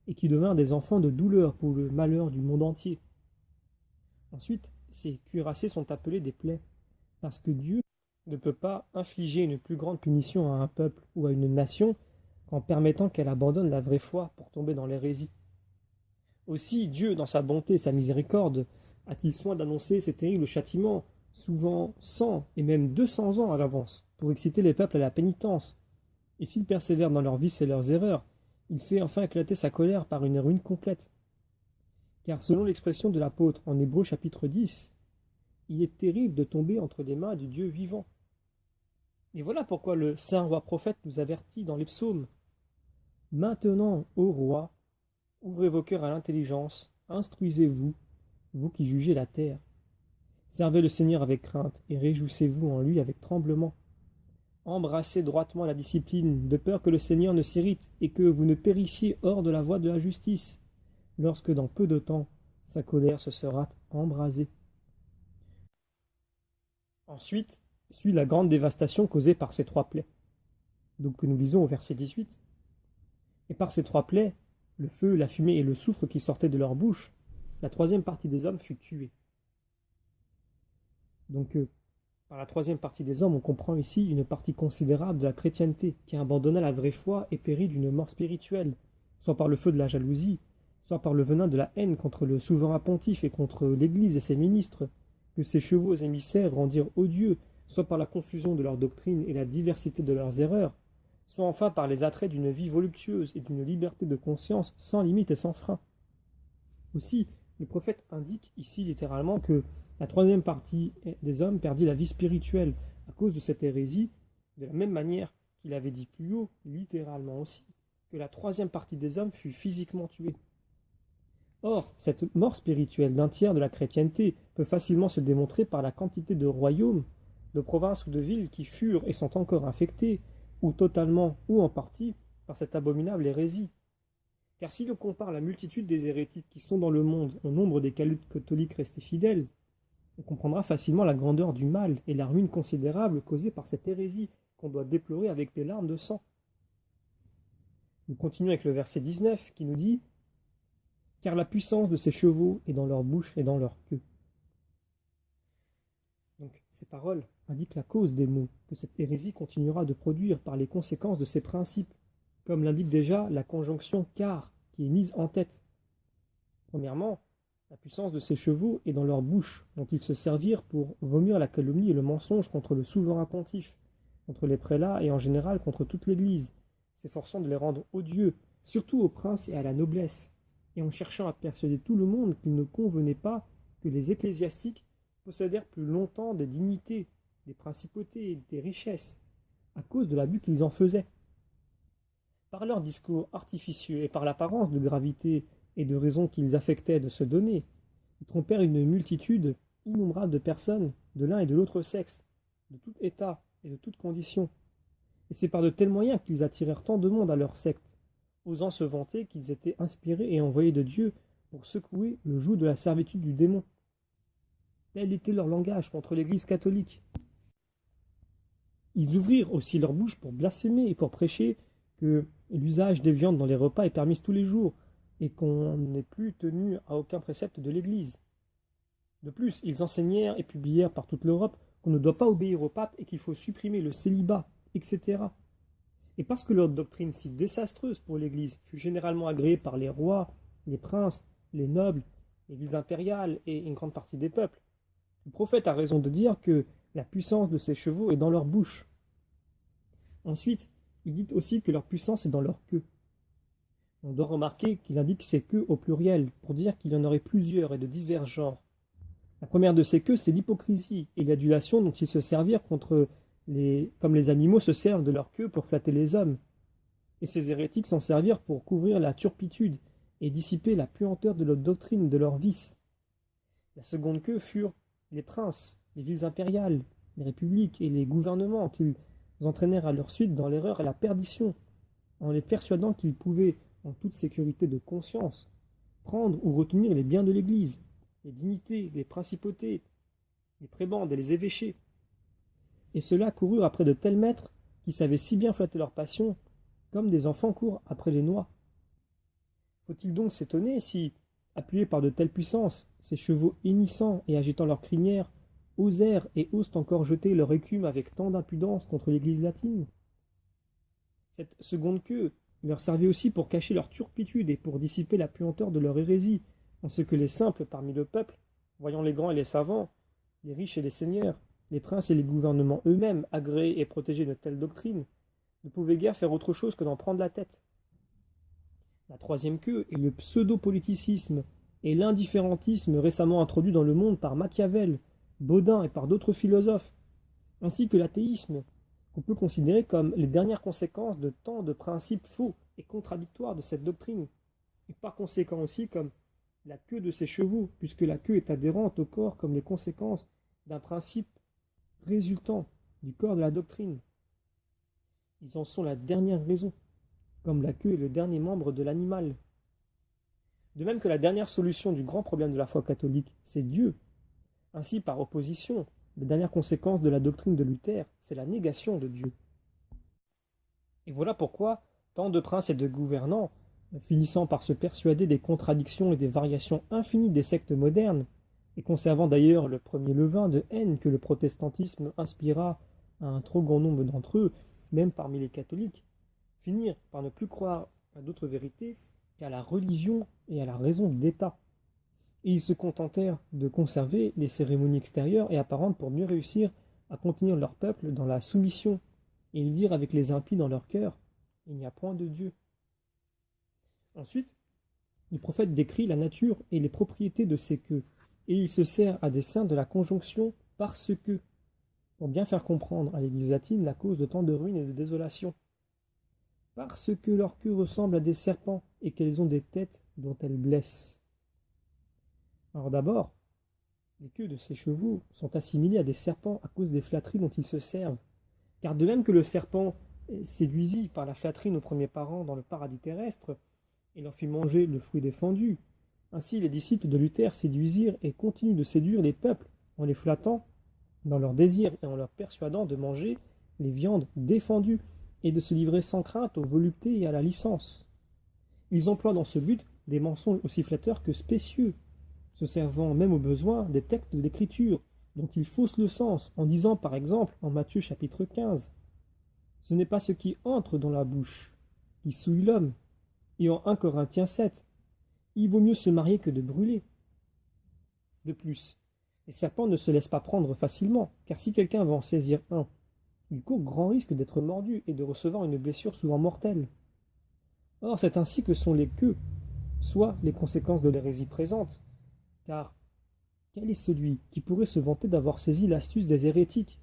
et qui devinrent des enfants de douleur pour le malheur du monde entier. Ensuite, ces cuirassés sont appelés des plaies, parce que Dieu ne peut pas infliger une plus grande punition à un peuple ou à une nation qu'en permettant qu'elle abandonne la vraie foi pour tomber dans l'hérésie. Aussi, Dieu, dans sa bonté et sa miséricorde, a-t-il soin d'annoncer ces terribles châtiments, souvent 100 et même 200 ans à l'avance, pour exciter les peuples à la pénitence. Et s'ils persévèrent dans leurs vices et leurs erreurs, il fait enfin éclater sa colère par une ruine complète. Car selon l'expression de l'apôtre en Hébreux chapitre 10, il est terrible de tomber entre les mains du Dieu vivant. Et voilà pourquoi le saint roi prophète nous avertit dans les psaumes. Maintenant, ô roi, ouvrez vos cœurs à l'intelligence, instruisez-vous, vous qui jugez la terre. Servez le Seigneur avec crainte et réjouissez-vous en lui avec tremblement. Embrassez droitement la discipline, de peur que le Seigneur ne s'irrite et que vous ne périssiez hors de la voie de la justice, lorsque dans peu de temps sa colère se sera embrasée. Ensuite, suit la grande dévastation causée par ces trois plaies. Donc que nous lisons au verset 18. Et par ces trois plaies, le feu, la fumée et le soufre qui sortaient de leur bouche, la troisième partie des hommes fut tuée. Donc, par la troisième partie des hommes, on comprend ici une partie considérable de la chrétienté qui abandonna la vraie foi et périt d'une mort spirituelle, soit par le feu de la jalousie, soit par le venin de la haine contre le souverain pontife et contre l'Église et ses ministres, que ces chevaux émissaires rendirent odieux, soit par la confusion de leur doctrine et la diversité de leurs erreurs, soit enfin par les attraits d'une vie voluptueuse et d'une liberté de conscience sans limite et sans frein. Aussi, le prophète indique ici littéralement que la troisième partie des hommes perdit la vie spirituelle à cause de cette hérésie, de la même manière qu'il avait dit plus haut, littéralement aussi, que la troisième partie des hommes fut physiquement tuée. Or, cette mort spirituelle d'un tiers de la chrétienté peut facilement se démontrer par la quantité de royaumes, de provinces ou de villes qui furent et sont encore infectés, ou totalement ou en partie, par cette abominable hérésie. Car si l'on compare la multitude des hérétiques qui sont dans le monde au nombre des catholiques restés fidèles, on comprendra facilement la grandeur du mal et la ruine considérable causée par cette hérésie qu'on doit déplorer avec des larmes de sang. Nous continuons avec le verset 19 qui nous dit « Car la puissance de ces chevaux est dans leur bouche et dans leur queue. » Donc, ces paroles indiquent la cause des maux que cette hérésie continuera de produire par les conséquences de ses principes, comme l'indique déjà la conjonction car qui est mise en tête. Premièrement, la puissance de ces chevaux est dans leur bouche, dont ils se servirent pour vomir la calomnie et le mensonge contre le souverain pontife, contre les prélats et en général contre toute l'Église, s'efforçant de les rendre odieux, surtout aux princes et à la noblesse, et en cherchant à persuader tout le monde qu'il ne convenait pas que les ecclésiastiques possédèrent plus longtemps des dignités, des principautés et des richesses, à cause de l'abus qu'ils en faisaient. Par leurs discours artificieux et par l'apparence de gravité et de raison qu'ils affectaient de se donner, ils trompèrent une multitude innombrable de personnes de l'un et de l'autre sexe, de tout état et de toute condition. Et c'est par de tels moyens qu'ils attirèrent tant de monde à leur secte, osant se vanter qu'ils étaient inspirés et envoyés de Dieu pour secouer le joug de la servitude du démon. Tel était leur langage contre l'Église catholique. Ils ouvrirent aussi leur bouche pour blasphémer et pour prêcher que l'usage des viandes dans les repas est permis tous les jours et qu'on n'est plus tenu à aucun précepte de l'Église. De plus, ils enseignèrent et publièrent par toute l'Europe qu'on ne doit pas obéir au pape et qu'il faut supprimer le célibat, etc. Et parce que leur doctrine si désastreuse pour l'Église fut généralement agréée par les rois, les princes, les nobles, les villes impériales et une grande partie des peuples, le prophète a raison de dire que la puissance de ces chevaux est dans leur bouche. Ensuite, il dit aussi que leur puissance est dans leur queue. On doit remarquer qu'il indique ces queues au pluriel, pour dire qu'il y en aurait plusieurs et de divers genres. La première de ces queues, c'est l'hypocrisie et l'adulation dont ils se servirent comme les animaux se servent de leur queue pour flatter les hommes. Et ces hérétiques s'en servirent pour couvrir la turpitude et dissiper la puanteur de leur doctrine, de leur vice. La seconde queue furent les princes, les villes impériales, les républiques et les gouvernements qu'ils entraînèrent à leur suite dans l'erreur et la perdition, en les persuadant qu'ils pouvaient, en toute sécurité de conscience, prendre ou retenir les biens de l'Église, les dignités, les principautés, les prébendes et les évêchés. Et ceux-là coururent après de tels maîtres qui savaient si bien flatter leur passion, comme des enfants courent après les noix. Faut-il donc s'étonner si, appuyés par de telles puissances, ces chevaux hennissant et agitant leurs crinières, osèrent et osent encore jeter leur écume avec tant d'impudence contre l'Église latine? Cette seconde queue leur servait aussi pour cacher leur turpitude et pour dissiper la puanteur de leur hérésie, en ce que les simples parmi le peuple, voyant les grands et les savants, les riches et les seigneurs, les princes et les gouvernements eux-mêmes agréés et protégés de telles doctrines, ne pouvaient guère faire autre chose que d'en prendre la tête. La troisième queue est le pseudo-politicisme et l'indifférentisme récemment introduit dans le monde par Machiavel, Baudin et par d'autres philosophes, ainsi que l'athéisme, qu'on peut considérer comme les dernières conséquences de tant de principes faux et contradictoires de cette doctrine, et par conséquent aussi comme la queue de ces chevaux, puisque la queue est adhérente au corps comme les conséquences d'un principe résultant du corps de la doctrine. Ils en sont la dernière raison, comme la queue est le dernier membre de l'animal. De même que la dernière solution du grand problème de la foi catholique, c'est Dieu. Ainsi, par opposition, la dernière conséquence de la doctrine de Luther, c'est la négation de Dieu. Et voilà pourquoi tant de princes et de gouvernants, finissant par se persuader des contradictions et des variations infinies des sectes modernes, et conservant d'ailleurs le premier levain de haine que le protestantisme inspira à un trop grand nombre d'entre eux, même parmi les catholiques, finirent par ne plus croire à d'autres vérités qu'à la religion et à la raison d'État. Et ils se contentèrent de conserver les cérémonies extérieures et apparentes pour mieux réussir à contenir leur peuple dans la soumission, et ils dirent avec les impies dans leur cœur, « Il n'y a point de Dieu ». Ensuite, le prophète décrit la nature et les propriétés de ces queues, et il se sert à dessein de la conjonction « parce que », pour bien faire comprendre à l'Église latine la cause de tant de ruines et de désolation. Parce que leurs queues ressemblent à des serpents et qu'elles ont des têtes dont elles blessent. Alors d'abord, les queues de ces chevaux sont assimilées à des serpents à cause des flatteries dont ils se servent. Car de même que le serpent séduisit par la flatterie nos premiers parents dans le paradis terrestre et leur fit manger le fruit défendu, ainsi les disciples de Luther séduisirent et continuent de séduire les peuples en les flattant dans leurs désirs et en leur persuadant de manger les viandes défendues et de se livrer sans crainte aux voluptés et à la licence. Ils emploient dans ce but des mensonges aussi flatteurs que spécieux, se servant même au besoin des textes de l'Écriture, dont ils faussent le sens en disant par exemple en Matthieu chapitre 15, ce n'est pas ce qui entre dans la bouche qui souille l'homme, et en 1 Corinthiens 7, il vaut mieux se marier que de brûler. De plus, les serpents ne se laissent pas prendre facilement, car si quelqu'un va en saisir un, il court grand risque d'être mordu et de recevoir une blessure souvent mortelle. Or, c'est ainsi que sont les queues, soit les conséquences de l'hérésie présente, car quel est celui qui pourrait se vanter d'avoir saisi l'astuce des hérétiques?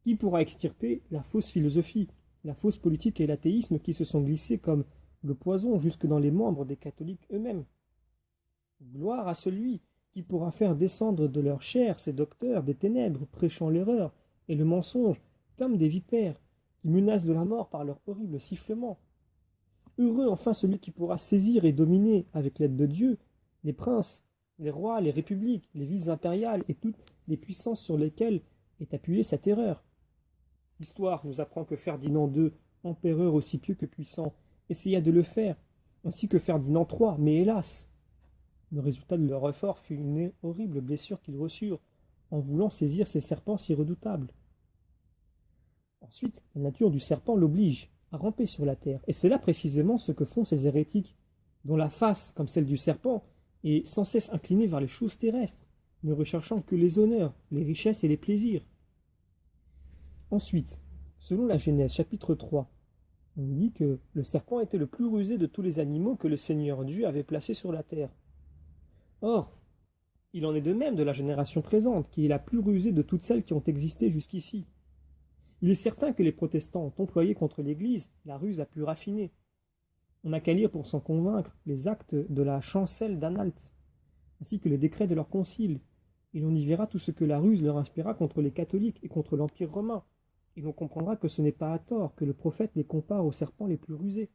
Qui pourra extirper la fausse philosophie, la fausse politique et l'athéisme qui se sont glissés comme le poison jusque dans les membres des catholiques eux-mêmes? Gloire à celui qui pourra faire descendre de leur chair ces docteurs des ténèbres, prêchant l'erreur et le mensonge, comme des vipères, qui menacent de la mort par leur horrible sifflement. Heureux enfin celui qui pourra saisir et dominer, avec l'aide de Dieu, les princes, les rois, les républiques, les villes impériales et toutes les puissances sur lesquelles est appuyée sa terreur. L'histoire nous apprend que Ferdinand II, empereur aussi pieux que puissant, essaya de le faire, ainsi que Ferdinand III, mais hélas, le résultat de leur effort fut une horrible blessure qu'ils reçurent en voulant saisir ces serpents si redoutables. Ensuite, la nature du serpent l'oblige à ramper sur la terre, et c'est là précisément ce que font ces hérétiques, dont la face, comme celle du serpent, est sans cesse inclinée vers les choses terrestres, ne recherchant que les honneurs, les richesses et les plaisirs. Ensuite, selon la Genèse chapitre 3, on dit que le serpent était le plus rusé de tous les animaux que le Seigneur Dieu avait placés sur la terre. Or, il en est de même de la génération présente, qui est la plus rusée de toutes celles qui ont existé jusqu'ici. Il est certain que les protestants ont employé contre l'Église la ruse la plus raffinée. On n'a qu'à lire pour s'en convaincre les actes de la chancelle d'Anhalt, ainsi que les décrets de leur concile, et l'on y verra tout ce que la ruse leur inspira contre les catholiques et contre l'Empire romain, et l'on comprendra que ce n'est pas à tort que le prophète les compare aux serpents les plus rusés.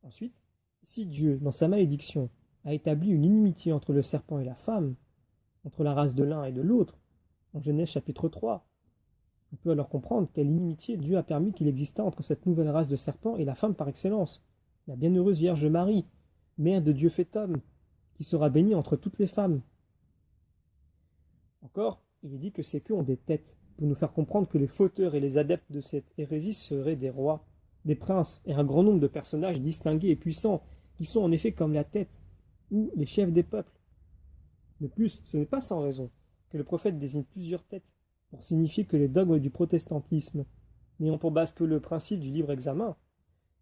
Ensuite, si Dieu, dans sa malédiction, a établi une inimitié entre le serpent et la femme, entre la race de l'un et de l'autre, en Genèse chapitre 3, on peut alors comprendre quelle inimitié Dieu a permis qu'il exista entre cette nouvelle race de serpents et la femme par excellence, la bienheureuse Vierge Marie, mère de Dieu fait homme, qui sera bénie entre toutes les femmes. Encore, il est dit que ces queues ont des têtes, pour nous faire comprendre que les fauteurs et les adeptes de cette hérésie seraient des rois, des princes et un grand nombre de personnages distingués et puissants, qui sont en effet comme la tête, ou les chefs des peuples. De plus, ce n'est pas sans raison que le prophète désigne plusieurs têtes, pour signifier que les dogmes du protestantisme n'ayant pour base que le principe du libre examen,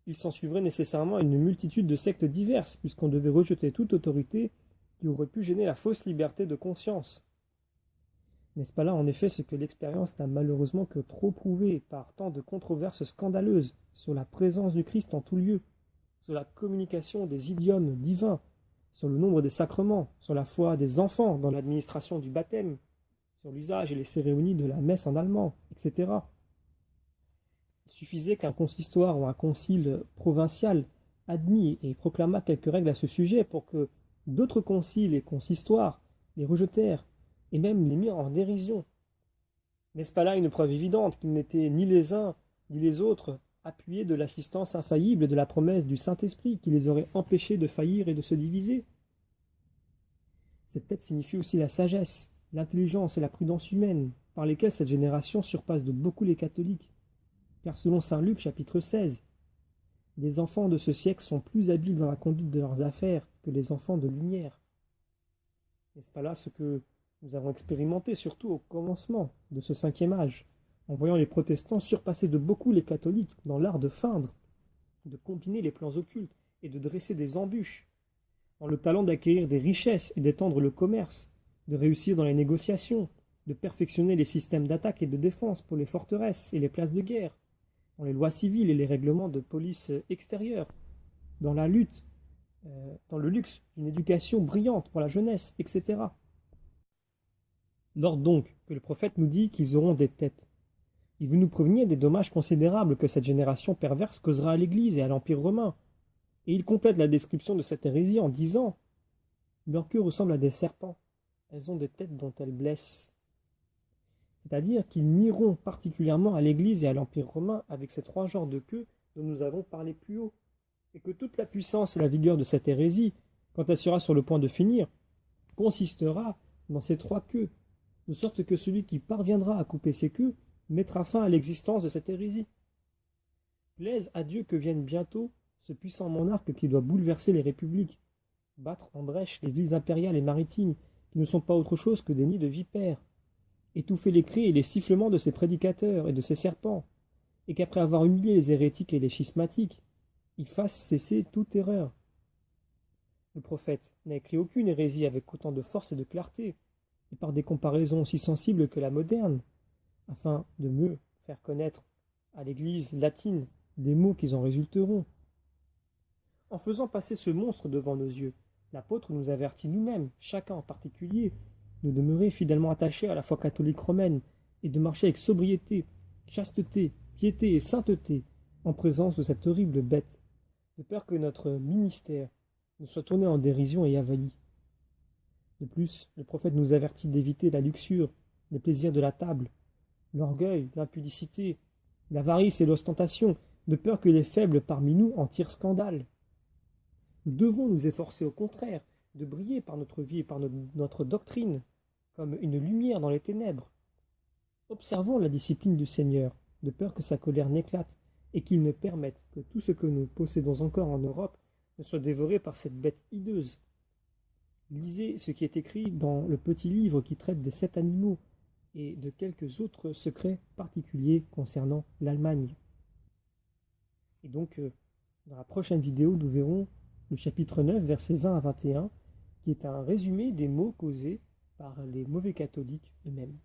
il s'ensuivrait nécessairement une multitude de sectes diverses, puisqu'on devait rejeter toute autorité qui aurait pu gêner la fausse liberté de conscience. N'est-ce pas là en effet ce que l'expérience n'a malheureusement que trop prouvé par tant de controverses scandaleuses sur la présence du Christ en tout lieu, sur la communication des idiomes divins, sur le nombre des sacrements, sur la foi des enfants dans l'administration du baptême, sur l'usage et les cérémonies de la messe en allemand, etc. Il suffisait qu'un consistoire ou un concile provincial admît et proclamât quelques règles à ce sujet pour que d'autres conciles et consistoires les rejetèrent et même les mirent en dérision. N'est-ce pas là une preuve évidente qu'ils n'étaient ni les uns ni les autres appuyés de l'assistance infaillible et de la promesse du Saint-Esprit qui les aurait empêchés de faillir et de se diviser? Cette tête signifie aussi la sagesse, l'intelligence et la prudence humaine, par lesquelles cette génération surpasse de beaucoup les catholiques. Car selon saint Luc chapitre 16, les enfants de ce siècle sont plus habiles dans la conduite de leurs affaires que les enfants de lumière. N'est-ce pas là ce que nous avons expérimenté surtout au commencement de ce 5e âge, en voyant les protestants surpasser de beaucoup les catholiques dans l'art de feindre, de combiner les plans occultes et de dresser des embûches, dans le talent d'acquérir des richesses et d'étendre le commerce, de réussir dans les négociations, de perfectionner les systèmes d'attaque et de défense pour les forteresses et les places de guerre, dans les lois civiles et les règlements de police extérieure, dans la lutte, dans le luxe d'une éducation brillante pour la jeunesse, etc. Lors donc que le prophète nous dit qu'ils auront des têtes, il veut nous prévenir des dommages considérables que cette génération perverse causera à l'Église et à l'Empire romain. Et il complète la description de cette hérésie en disant « Leurs queues ressemblent à des serpents, elles ont des têtes dont elles blessent. » C'est-à-dire qu'ils nuiront particulièrement à l'Église et à l'Empire romain avec ces 3 genres de queues dont nous avons parlé plus haut, et que toute la puissance et la vigueur de cette hérésie, quand elle sera sur le point de finir, consistera dans ces 3 queues, de sorte que celui qui parviendra à couper ses queues mettra fin à l'existence de cette hérésie. Plaise à Dieu que vienne bientôt ce puissant monarque qui doit bouleverser les républiques, battre en brèche les villes impériales et maritimes qui ne sont pas autre chose que des nids de vipères, étouffer les cris et les sifflements de ses prédicateurs et de ses serpents, et qu'après avoir humilié les hérétiques et les schismatiques, il fasse cesser toute erreur. Le prophète n'a écrit aucune hérésie avec autant de force et de clarté, et par des comparaisons aussi sensibles que la moderne, afin de mieux faire connaître à l'Église latine les maux qui en résulteront. En faisant passer ce monstre devant nos yeux, l'apôtre nous avertit nous-mêmes, chacun en particulier, de demeurer fidèlement attachés à la foi catholique romaine et de marcher avec sobriété, chasteté, piété et sainteté en présence de cette horrible bête, de peur que notre ministère ne soit tourné en dérision et avali. De plus, le prophète nous avertit d'éviter la luxure, les plaisirs de la table, l'orgueil, l'impudicité, l'avarice et l'ostentation, de peur que les faibles parmi nous en tirent scandale. Nous devons nous efforcer au contraire de briller par notre vie et par notre doctrine, comme une lumière dans les ténèbres. Observons la discipline du Seigneur, de peur que sa colère n'éclate et qu'il ne permette que tout ce que nous possédons encore en Europe ne soit dévoré par cette bête hideuse. Lisez ce qui est écrit dans le petit livre qui traite des 7 animaux et de quelques autres secrets particuliers concernant l'Allemagne. Et donc, dans la prochaine vidéo, nous verrons le chapitre 9, versets 20 à 21, qui est un résumé des maux causés par les mauvais catholiques eux-mêmes.